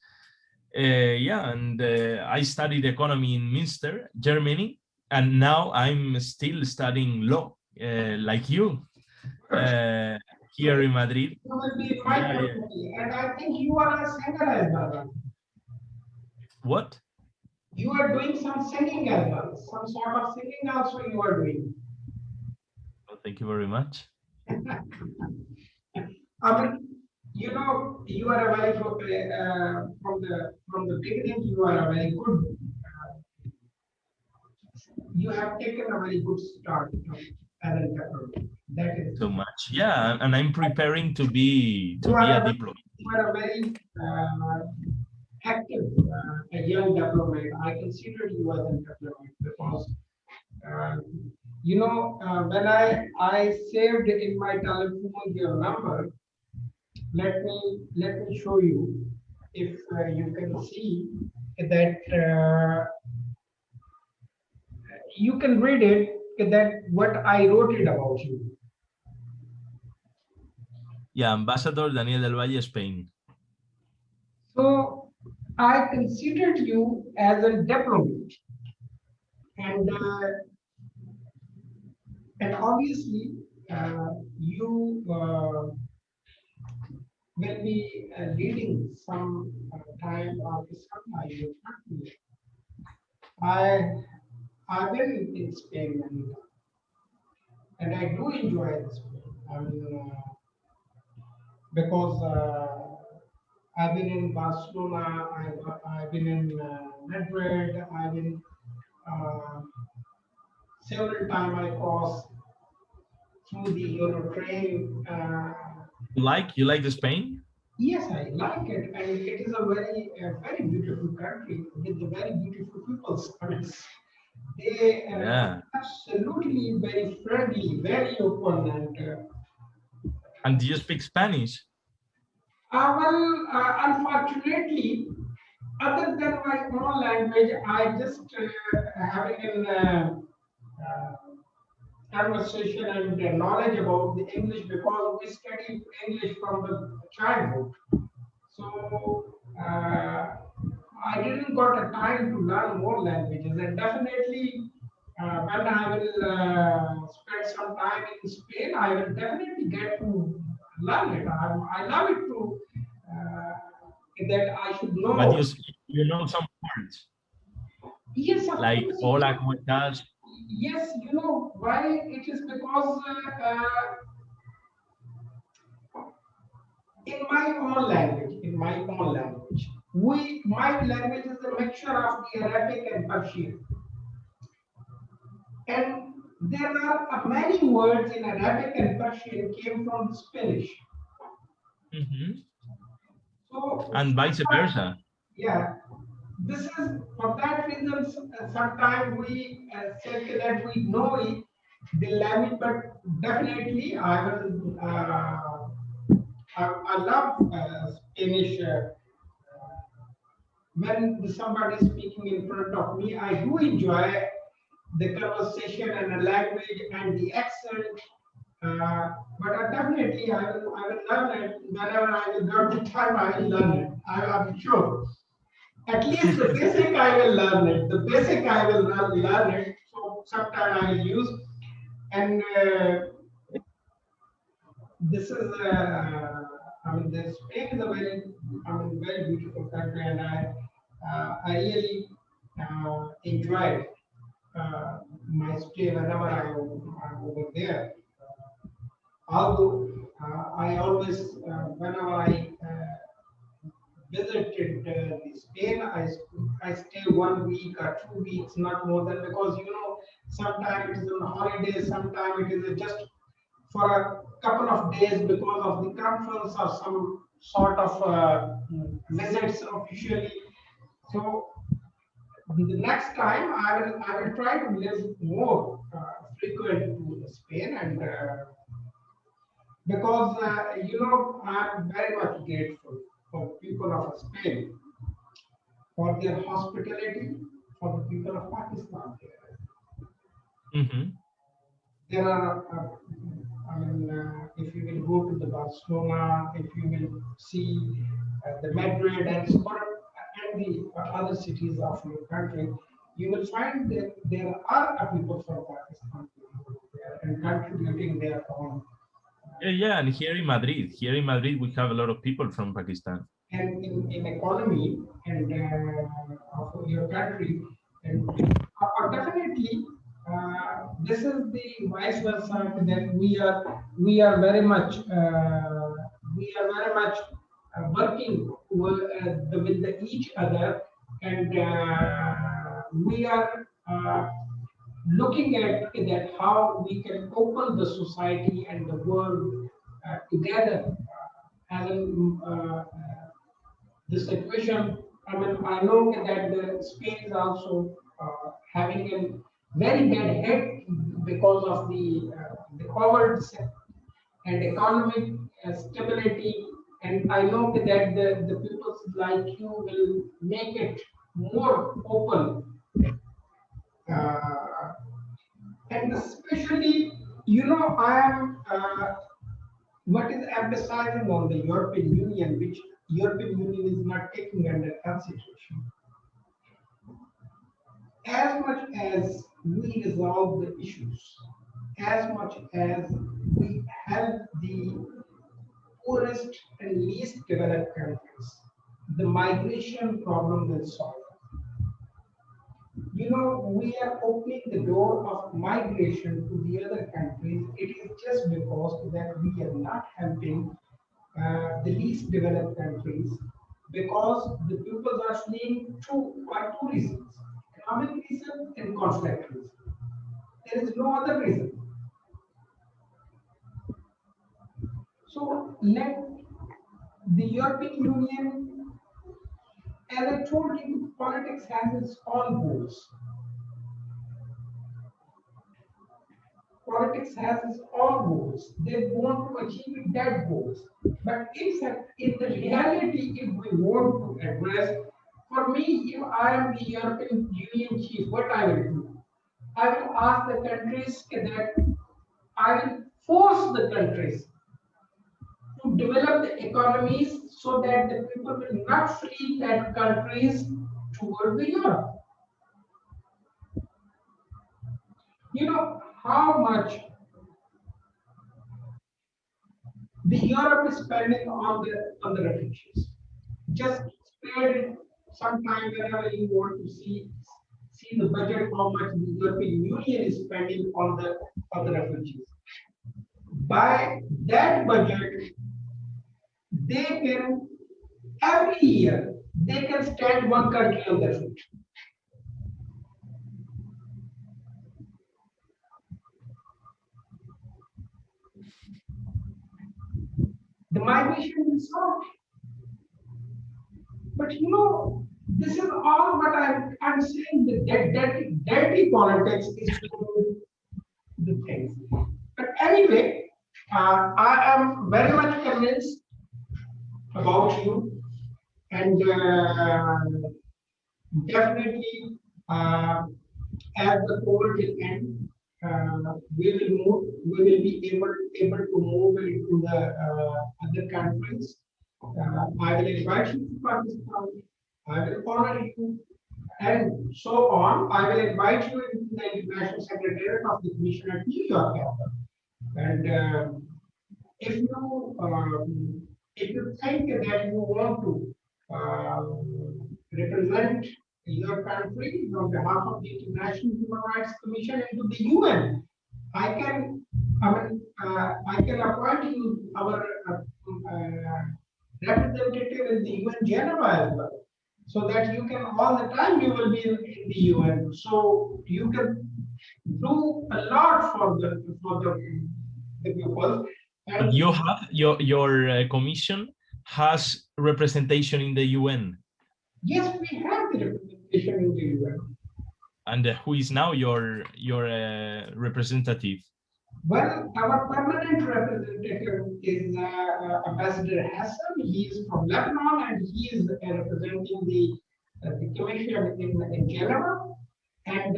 And I studied economy in Münster, Germany, and now I'm still studying law, like you. Here in Madrid. You will be and I think you are a singer as well. What? You are doing some singing as well. Some sort of singing also you are doing. Well, thank you very much. I mean, you are a very from the beginning. You are a very good. You have taken a very good start as an entrepreneur. That is, So much. Yeah, and I'm preparing to be you are a a very, diplomat. you are a very active, a young diplomat. I consider you as a diplomat because uh, when I saved in my telephone your number. Let me show you if you can see that you can read it that what I wrote it about you. Yeah, Ambassador Daniel del Valle, Spain. So I considered you as a diplomat, and obviously you will be leading some time of some time your country. I I've been in Spain and I do enjoy this. I mean, because I've been in Barcelona, I've been in Madrid, I've been uh, several times I cross through the train. You like the Spain? Yes, I like it, and it is a very beautiful country with the very beautiful people. I mean, they Yeah. absolutely very friendly, very open, and And do you speak Spanish? unfortunately, other than my own language, I just having an uh, conversation and knowledge about the English because we study English from the childhood. So I didn't got a time to learn more languages, and definitely when I will spend some time in Spain, I will definitely get to learn it. I love it to that I should But know. you know some words Yes, of like course. hola, ¿cómo estás? Yes, you know why it is because in my own language, my language is a mixture of the Arabic and Persian, and there are many words in Arabic and Persian came from Spanish. Mhm. So And vice versa. yeah, this is for that reason. Sometimes we say that we know it, the language, but definitely I will. I love Spanish. When somebody is speaking in front of me, I do enjoy the conversation and the language and the accent. But definitely, I will learn it whenever I will get the time. I will learn it. I'm sure. At least the basic I will learn it. The basic I will learn it. So sometime I will use. And this is, I mean, the Spain is a very beautiful country, and I really enjoyed my stay whenever I'm over there. Although I always, whenever I visited the Spain, I stay 1 week or 2 weeks, not more than because sometimes it is on holidays, sometimes it is just for a couple of days because of the conference or some sort of visits officially. So the next time I will try to live more frequent to Spain and because I'm very much grateful for people of Spain for their hospitality for the people of Pakistan here. Mhm. There are, if you will go to the Barcelona, if you will see the Madrid and the other cities of your country, you will find that there are people from Pakistan there and contributing their own. Yeah, and here in Madrid, we have a lot of people from Pakistan. And in economy and of your country, and definitely this is the vice versa, that we are very much working with each other, and we are looking at that how we can open the society and the world together as the situation. I mean, I know that Spain is also having a very bad hit because of the COVID and economic stability. And I know that the people like you will make it more open. Uh, and especially, I am what is emphasizing on the European Union, which European Union is not taking under consideration. As much as we resolve the issues, as much as we help the poorest and least developed countries, the migration problem will solve. We are opening the door of migration to the other countries. It is just because that we are not helping the least developed countries, because the people are fleeing for two reasons: economic reason and conflict reason. There is no other reason. So let the European Union, as I told you, politics has its own goals. Politics has its own goals. They want to achieve that goals. But in the reality, if we want to address, for me, if I am the European Union chief, what I will do? I will ask the countries that I will force the countries to develop the economies so that the people will not flee that countries toward the Europe. How much the Europe is spending on the refugees. Just spare it sometime whenever you want to see the budget, how much the European Union is spending on the refugees. By that budget, they can every year they can stand one country on their feet. The migration will solve. But this is all what I'm saying. The dirty politics is the things. But anyway, I am very much convinced about you, and definitely as the COVID will end, we will be able to move into the other countries. I will invite you to Pakistan. I will honor you, and so on. I will invite you into the International Secretariat of the Commission at New York. And if you think that you want to represent your country on behalf of the International Human Rights Commission into the UN, I can appoint you our representative in the UN Geneva as well, so that you can all the time you will be in the UN, so you can do a lot for the people. But you have your commission has representation in the UN. Yes, we have the representation in the UN. And who is now your representative? Well, our permanent representative is Ambassador Hassan. He is from Lebanon, and he is representing the commission in Geneva. And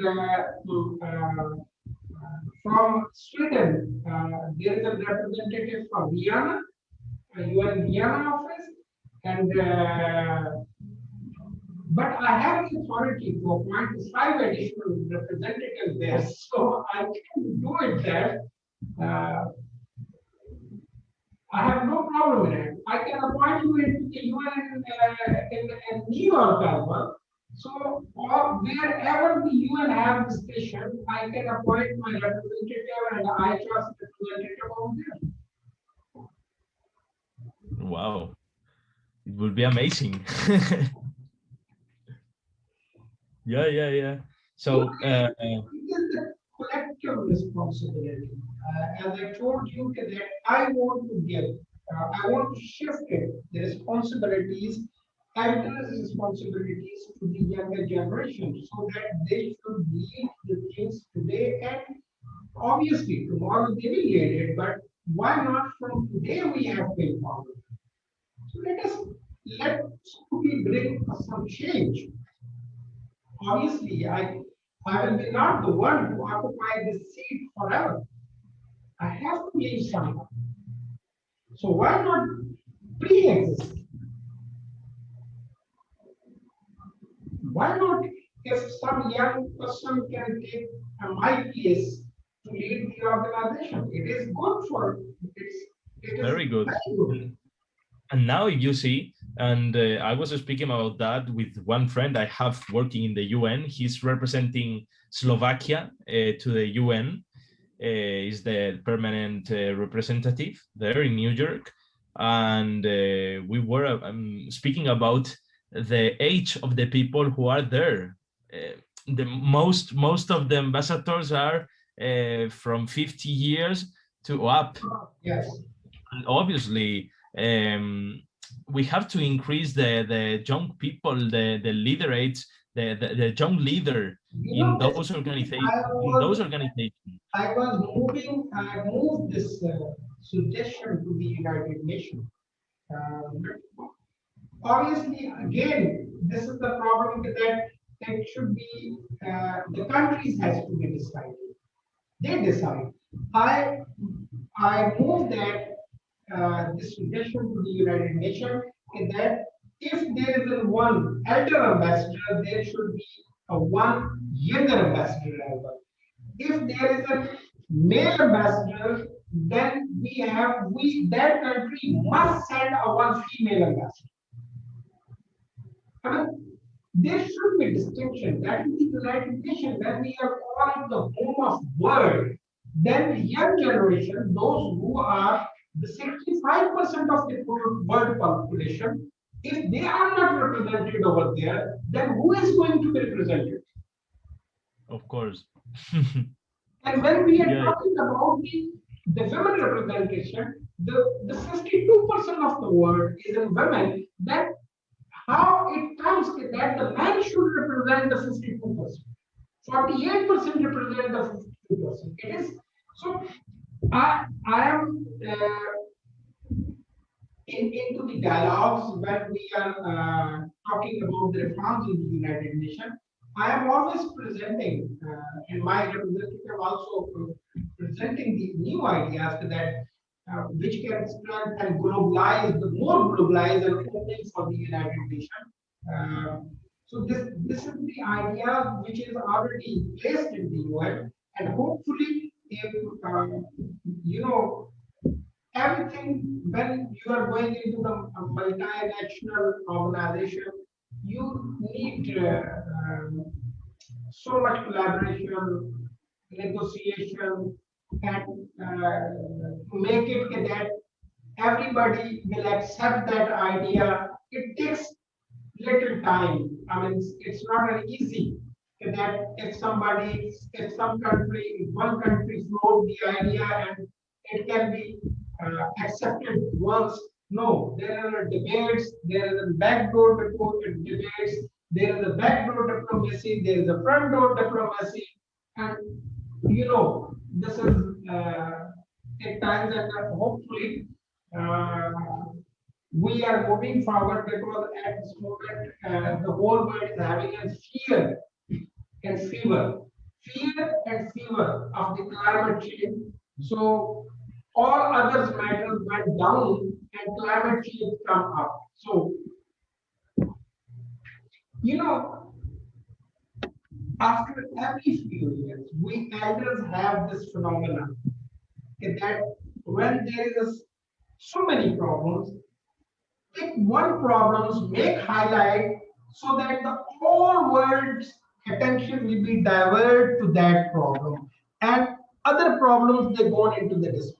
from Sweden, there is a representative from Vienna, UN Vienna office, and but I have the authority to appoint 5 additional representatives there, so I can do it there. I have no problem in it. I can appoint you into the UN in New York as well. So, or wherever the UN have the station, I can appoint my representative and IHRC representative over there. Wow, it would be amazing. Yeah. So, it is the collective responsibility. As I told you that I want to give, I want to shift it, the responsibilities, elders' responsibilities to the younger generation so that they should lead the things today and obviously tomorrow they will lead it, but why not from today we have been forward? So let's we bring some change. Obviously, I will be not the one to occupy this seat forever. I have to leave someone. So why not pre-exist? Why not if some young person can take my place to lead the organization? It is good for it is very good. very good. And now if you see, and I was speaking about that with one friend I have working in the UN. He's representing Slovakia to the UN. Is the permanent representative there in New York. And we were speaking about the age of the people who are there. The most of the ambassadors are from 50 years to up. Yes. And obviously, we have to increase the young people, the leader age, the young leader in those organizations. I moved this suggestion to the United Nations. Obviously, again, this is the problem that it should be the countries has to be decided. They decide. I moved that this suggestion to the United Nations that if there is one elder ambassador, there should be a one younger ambassador as well. If there is a male ambassador, then that country must send a one female ambassador. I mean, there should be distinction. That is the United Nations. When we are called the home of world, then the young generation, those who are the 65% of the world population, if they are not represented over there, then who is going to be represented? Of course. And when we are talking about the women representation, the 52% of the world is in women, then how it comes that the man should represent the 52%. 48% represent the 52%. It is so I am into the dialogues when we are talking about the reforms in the United Nations. I am always presenting, and my representative also presenting the new ideas that which can strengthen and globalize, the more globalized and opening for the United Nations. So this is the idea which is already placed in the UN, and hopefully, if everything when you are going into the multinational organization, you need so much collaboration, negotiation, and to make it that everybody will accept that idea. It takes little time. I mean, it's not an easy that if some country, if one country float the idea and it can be accepted once. No, there are debates, there is a backdoor debates, there is a backdoor diplomacy, there is a front door diplomacy, and this is at times, and hopefully we are moving forward because at this moment the whole world is having a fear and fever of the climate change. So all others matters went down and climate change come up. So after every few years, we elders have this phenomenon that when there is a so many problems. Pick one problems, make highlight so that the whole world's attention will be diverted to that problem, and other problems they go into the display.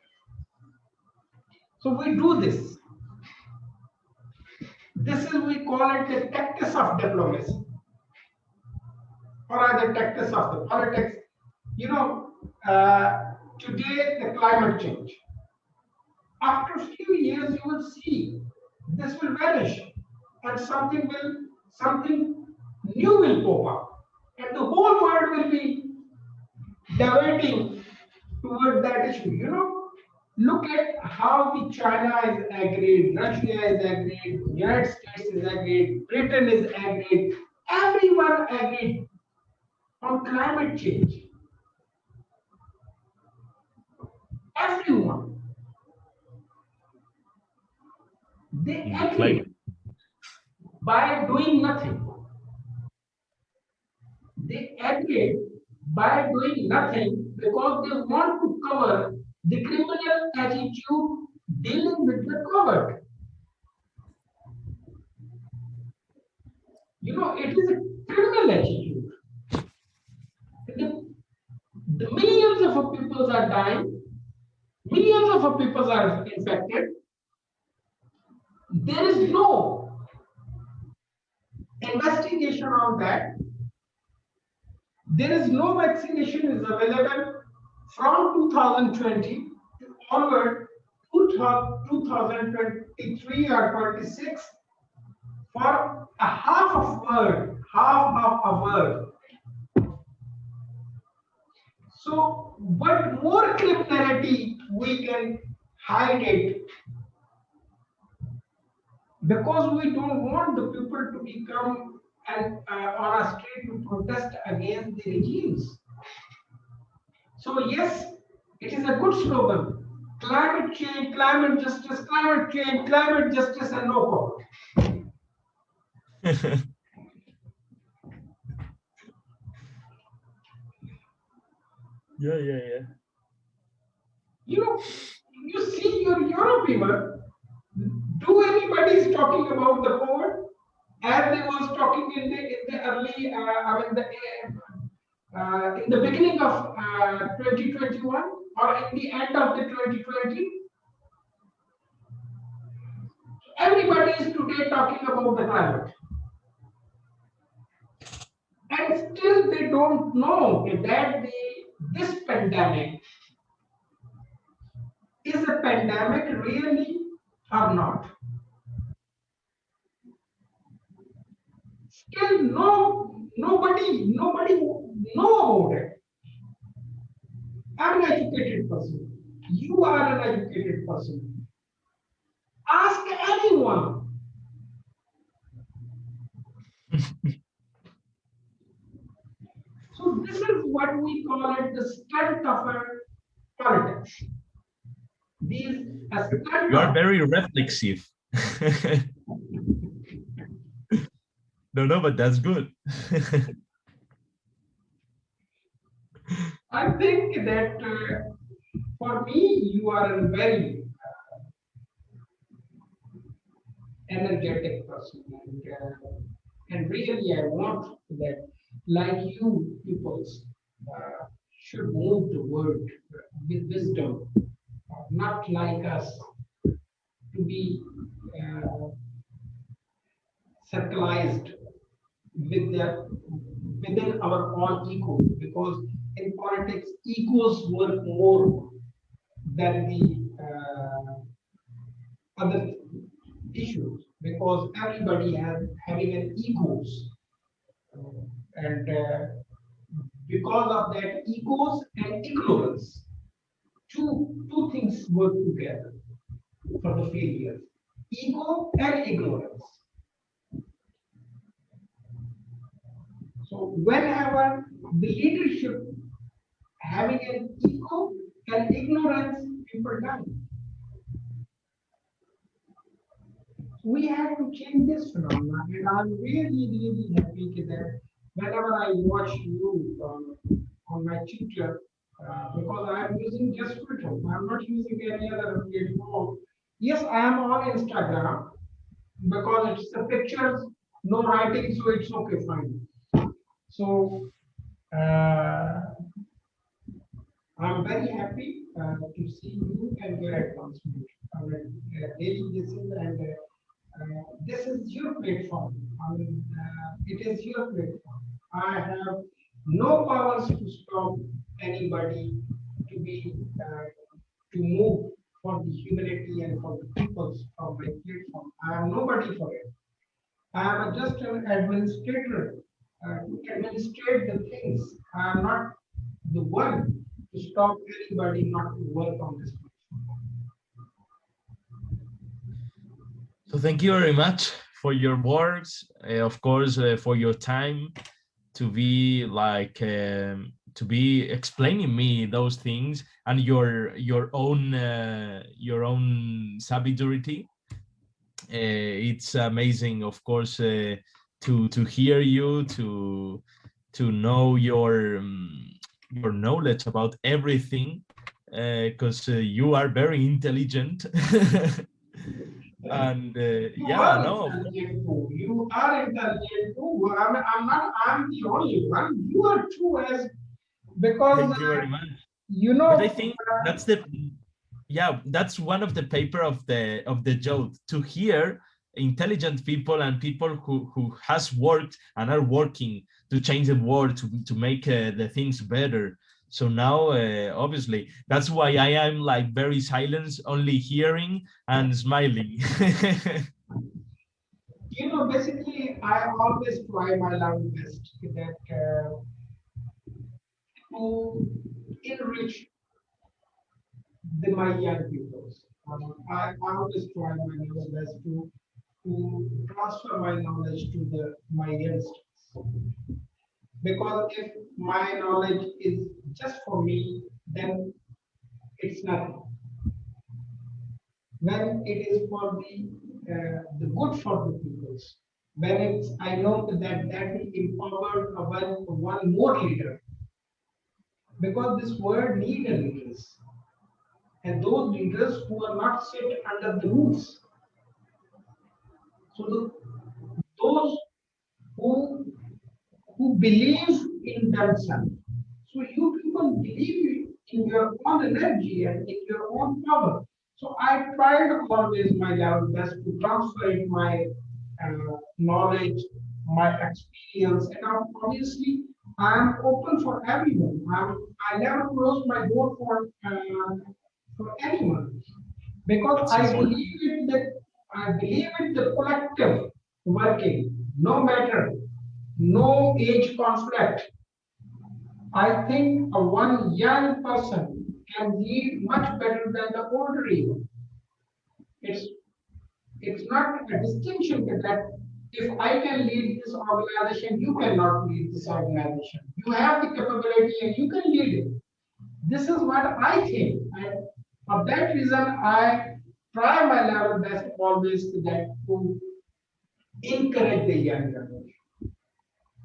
So we do this. This is, we call it the tactics of diplomacy, or either tactics of the politics. You know, today the climate change. After a few years, you will see this will vanish, and something new will pop up, and the whole world will be diverting toward that issue. You know, look at how the China is agreed, Russia is agreed, United States is agreed, Britain is agreed, everyone agreed on climate change. Everyone. They agreed by doing nothing. They agreed by doing nothing because they want to cover the criminal attitude dealing with the COVID. You know, it is a criminal attitude. The millions of people are dying, millions of people are infected. There is no investigation on that. There is no vaccination is available from 2020 onward 2023 or 26 for a half of a world. So what more criminality we can hide it, because we don't want the people to become on a street to protest against the regimes. So yes, it is a good slogan. Climate change, climate justice, climate change, climate justice, and no problem. Yeah. You know, you see your European, do anybody is talking about the COVID as they was talking in the early, in the beginning of 2021 or in the end of the 2020? Everybody is today talking about the climate. And still they don't know that this pandemic is a pandemic really or not. Still nobody know about it. I'm an educated person. You are an educated person. Ask anyone. So this is what we call it the strength of our politics. You are very reflexive. No, but that's good. I think that for me, you are a very energetic person, and really I want that, like you people should move the world with wisdom, not like us to be circularized within our own ego, because in politics egos work more than the other issues, because everybody has having an egos, and because of that egos and ignorance, two things work together for the failure: ego and ignorance. So whenever the leadership having an ego and ignorance, people die. We have to change this phenomenon, and I'm really happy that whenever I watch you on my Twitter, because I'm using just Twitter, I'm not using any other platform. Yes, I am on Instagram because it's the pictures, no writing, so it's okay, fine. So uh, I'm very happy to see you and your advancement on a daily basis, and this is your platform. I mean, it is your platform. I have no powers to stop anybody to be to move for the humanity and for the peoples of my platform. I am nobody for it. I am just an administrator to administrate the things. I am not the one to stop anybody not to work on this platform. So thank you very much for your words, of course, for your time to be like to be explaining me those things and your own sabidury. It's amazing, of course, to hear you, to know your knowledge about everything, because you are very intelligent. And You yeah, are no, intelligent too. You are intelligent too. I'm not. I'm the only one. You are too, as because thank you very much. you But I know. think that's the yeah, that's one of the paper of the joke, to hear intelligent people and people who has worked and are working to change the world, to make the things better. So now obviously that's why I am like very silent, only hearing and smiling. Basically, I always try my level best that to enrich my young people. I always try my level best to transfer my knowledge to my youngsters. Because if my knowledge is just for me, then it's nothing. When it is for the good for the peoples, when it's I know that will empower one more leader, because this world need a leaders, and those leaders who are not sit under the roofs. So those who believe in themselves. So you people believe in your own energy and in your own power. So I tried always my level best to transfer my knowledge, my experience, and obviously I'm open for everyone. I never close my door for anyone because That's important. I believe in the collective working, no matter no age conflict. I think a one young person can lead much better than the older even. It's it's not a distinction that if I can lead this organization, you cannot lead this organization. You have the capability and you can lead it. This is what I think. And for that reason, I try my level best always to encourage the young generation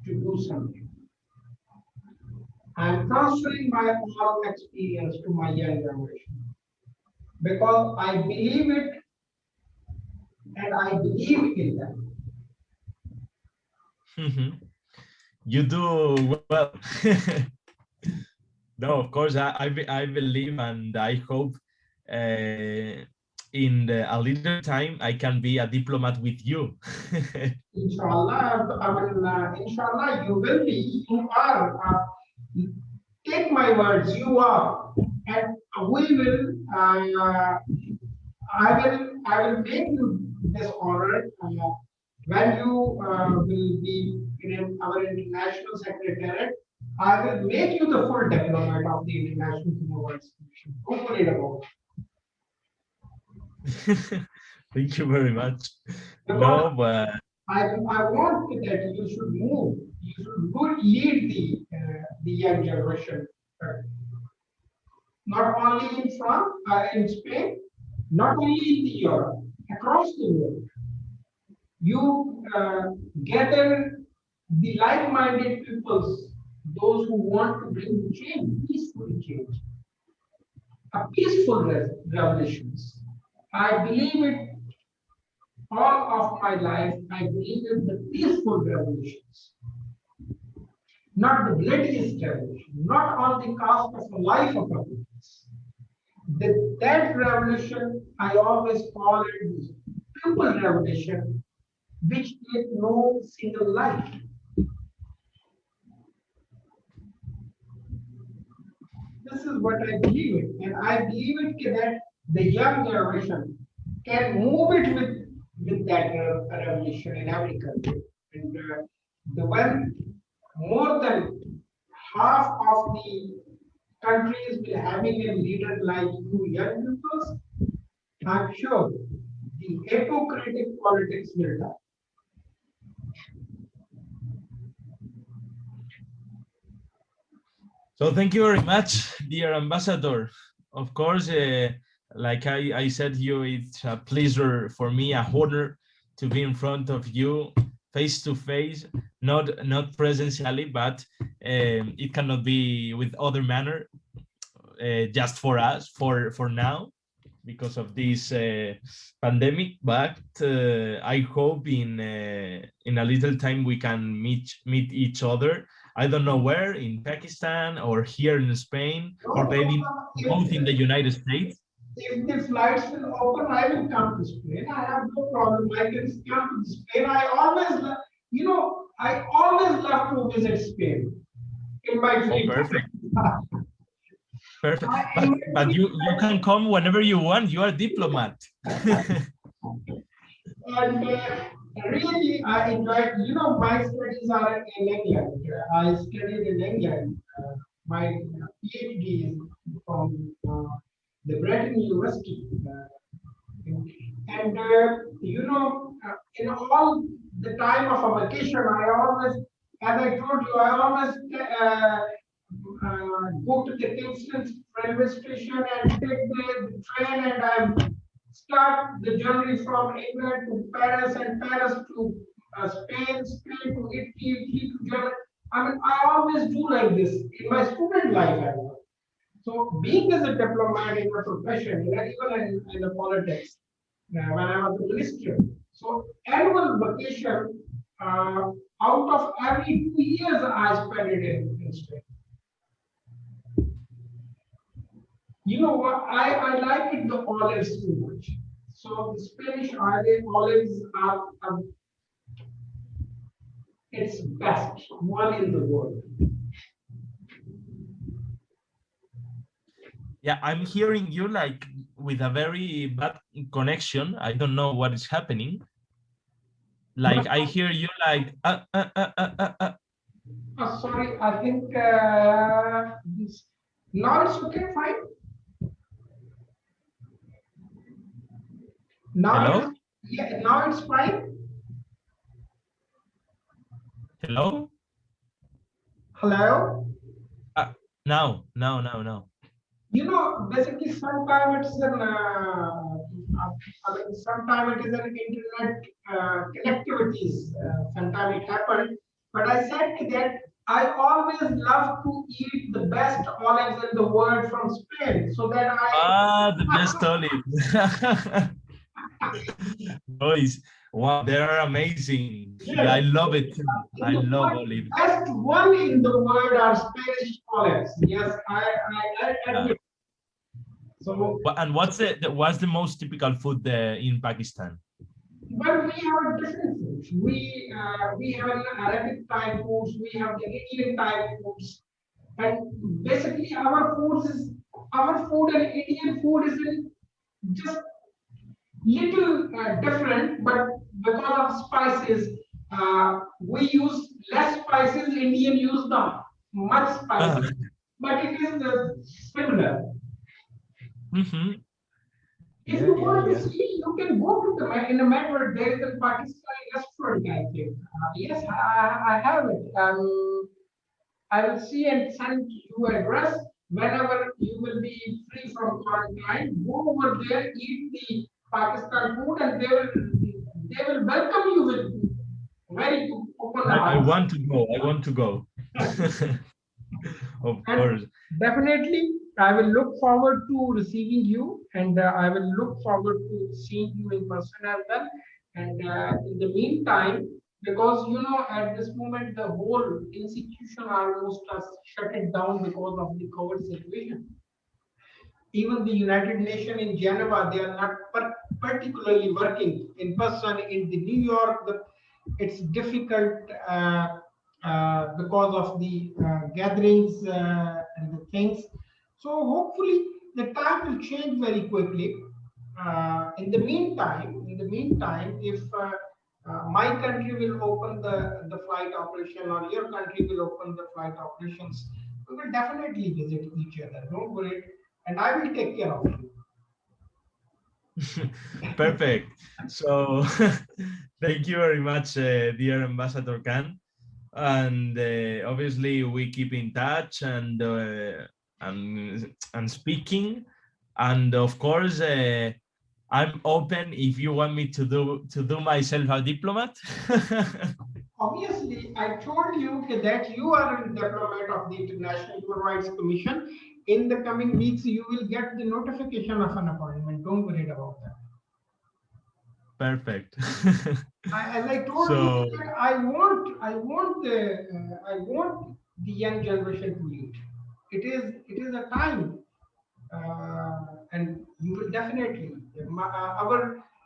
to do something. I'm transferring my all experience to my young generation because I believe it and I believe in them. You do well. No, of course, I believe and I hope in a little time I can be a diplomat with you. Inshallah, inshallah, you will be, you are. Take my words, you are, and we will. I will make you this honor when you will be in our international secretariat. I will make you the full diplomat of the International Human Rights Commission. Don't worry about Thank you very much. it. No, Because but I want that you should move. You should lead the young generation. Not only in France, in Spain, not only in the Europe, across the world. You gather the like-minded peoples, those who want to bring change, peaceful change, a peaceful revolutions, I believe it all of my life. I believe in the peaceful revolutions, not the bloodiest revolution, not on the cost of the life of a people. That revolution I always call it the simple revolution, which take no single life. This is what I believe in, and I believe it that the young generation can move it with that revolution in every country. And the one more than half of the countries will having a leader like you young people, I'm sure the hypocritic politics will die. So thank you very much, dear ambassador. Of course, like I said to you, it's a pleasure for me, a honor to be in front of you face to face, not presentially, but it cannot be with other manner, just for us, for now, because of this pandemic. But I hope in a little time we can meet each other. I don't know where, in Pakistan or here in Spain, or maybe both in the United States. If the flights will open, I will come to Spain. I have no problem. I can come to Spain. I always, I always love to visit Spain in my free time. Perfect. Perfect. But you can come whenever you want. You are a diplomat. And really, I enjoyed, my studies are in England. I studied in England. My PhD is from the Breton University. And, in all the time of a vacation, I always, as I told you, I always go to the Kingston railway station and take the train, and I start the journey from England to Paris, and Paris to Spain, Spain to Italy, Italy to Germany. I mean, I always do like this in my student life as well. So, being as a diplomat in my profession, even in the politics, when I was a minister, so annual vacation out of every 2 years, I spend it in Spain. You know what? I like it the olives too much. So the Spanish olives are its best one in the world. Yeah, I'm hearing you like with a very bad connection. I don't know what is happening. Like I hear you like. Sorry, I think this, now it's okay, fine. Now, yeah, now it's fine. Hello? Hello? Now. Basically, sometimes sometimes it is an internet connectivities. Sometimes it happened. But I said that I always love to eat the best olives in the world from Spain, so that the best olives. Boys, wow, they are amazing. Yes. Yeah, I love it too. I love olives. Best one in the world are Spanish olives. Yes, I admit. So, and what's the most typical food in Pakistan? Well, we have different foods. We have an Arabic type foods. We have the Indian type foods, and basically our food and Indian food is just little different, but because of spices, we use less spices. Indian use the much spices, but it is similar. Mm-hmm. If you want to see, you can go to in the metro. There is a Pakistani restaurant, I think. Yes, I have it. I will see and send you address whenever you will be free from quarantine. Go over there, eat the Pakistan food, and they will welcome you with very open arms. I want to go. Of course. Definitely, I will look forward to receiving you, and I will look forward to seeing you in person as well. And in the meantime, because at this moment the whole institution almost has shut it down because of the COVID situation. Even the United Nations in Geneva, they are not particularly working in person. In the New York, it's difficult because of the gatherings and the things. So hopefully the time will change very quickly. In the meantime, if my country will open the flight operation or your country will open the flight operations, we will definitely visit each other. Don't worry, and I will take care of you. Perfect. So thank you very much, dear Ambassador Khan. And obviously we keep in touch and speaking. And of course, I'm open if you want me to do myself a diplomat. Obviously, I told you that you are a diplomat of the International Human Rights Commission. In the coming weeks, you will get the notification of an appointment. Don't worry about that. Perfect. As I told you, I want the young generation to lead. It is a time, and you will definitely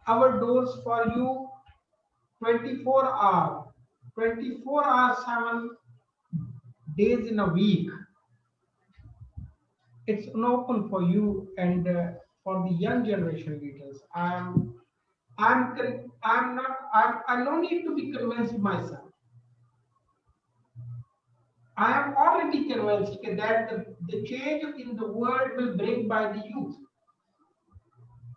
our doors for you 24 hours, 24 hours, 7 days in a week. It's an open for you and for the young generation leaders. I no need to be convinced myself. I am already convinced that the change in the world will bring by the youth.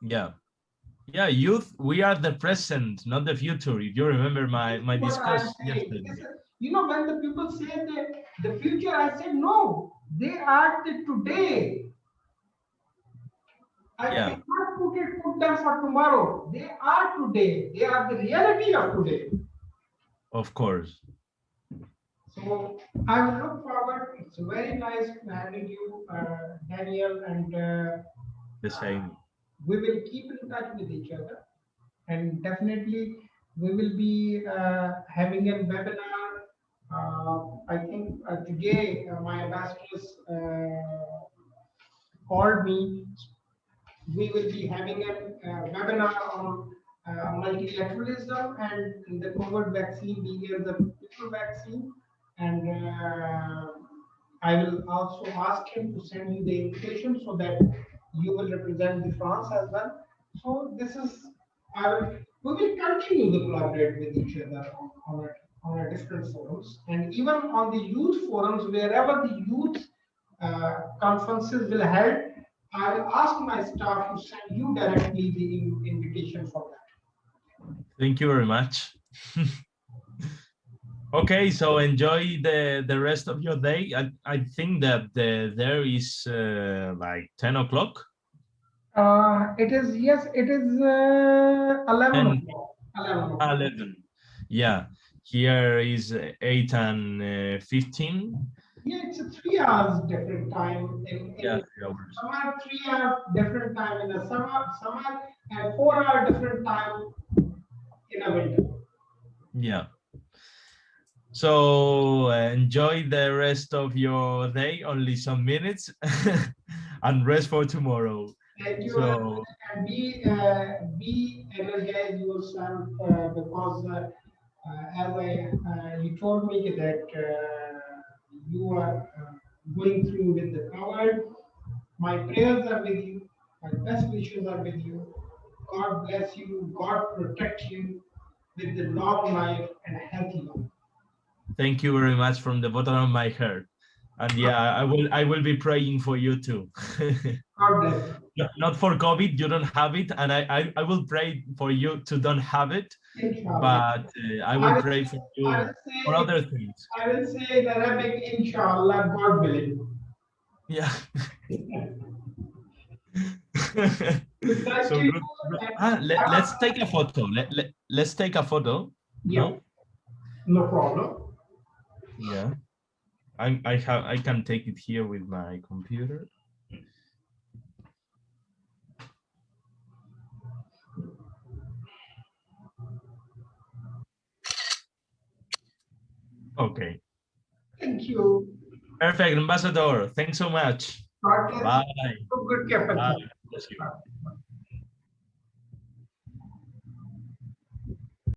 Yeah, youth, we are the present, not the future. If you remember my discourse yesterday. When the people say that the future, I said no, they are the today. I cannot put them for tomorrow. They are today. They are the reality of today. Of course. So I will look forward. It's very nice having you, Daniel, and the same. We will keep in touch with each other, and definitely we will be having a webinar. I think today my ambassadors called me. We will be having a webinar on multilateralism and the COVID vaccine being the people vaccine. And I will also ask him to send you the invitation so that you will represent the France as well. So this is, we will continue to collaborate with each other on a different forums, and even on the youth forums, wherever the youth conferences will held, I will ask my staff to send you directly the invitation for that. Thank you very much. Okay, so enjoy the rest of your day. I think that there is like 10 o'clock. It is, yes, it is 11 o'clock. 11. Yeah, here is 8 and 15. Yeah, it's a 3 hours different time. Yeah, 3 hours. Summer 3 hour different time in the summer, and 4 hour different time in a winter. Yeah. So enjoy the rest of your day, only some minutes, and rest for tomorrow. Thank you. So, and be energized yourself because as you told me that you are going through with the COVID. My prayers are with you. My best wishes are with you. God bless you. God protect you with the long life and healthy life. Thank you very much from the bottom of my heart. And yeah, I will be praying for you too. God bless you. Not for COVID, you don't have it, and I will pray for you to don't have it. But I will pray for you for other things. I will say in Arabic, inshallah, God willing. Yeah. So good. Let's take a photo. Let's take a photo. Yeah. No problem. Yeah. I can take it here with my computer. Okay. Thank you. Perfect, Ambassador. Thanks so much. God bless Bye. you. Good capacity. Bye. Bless you. Bye.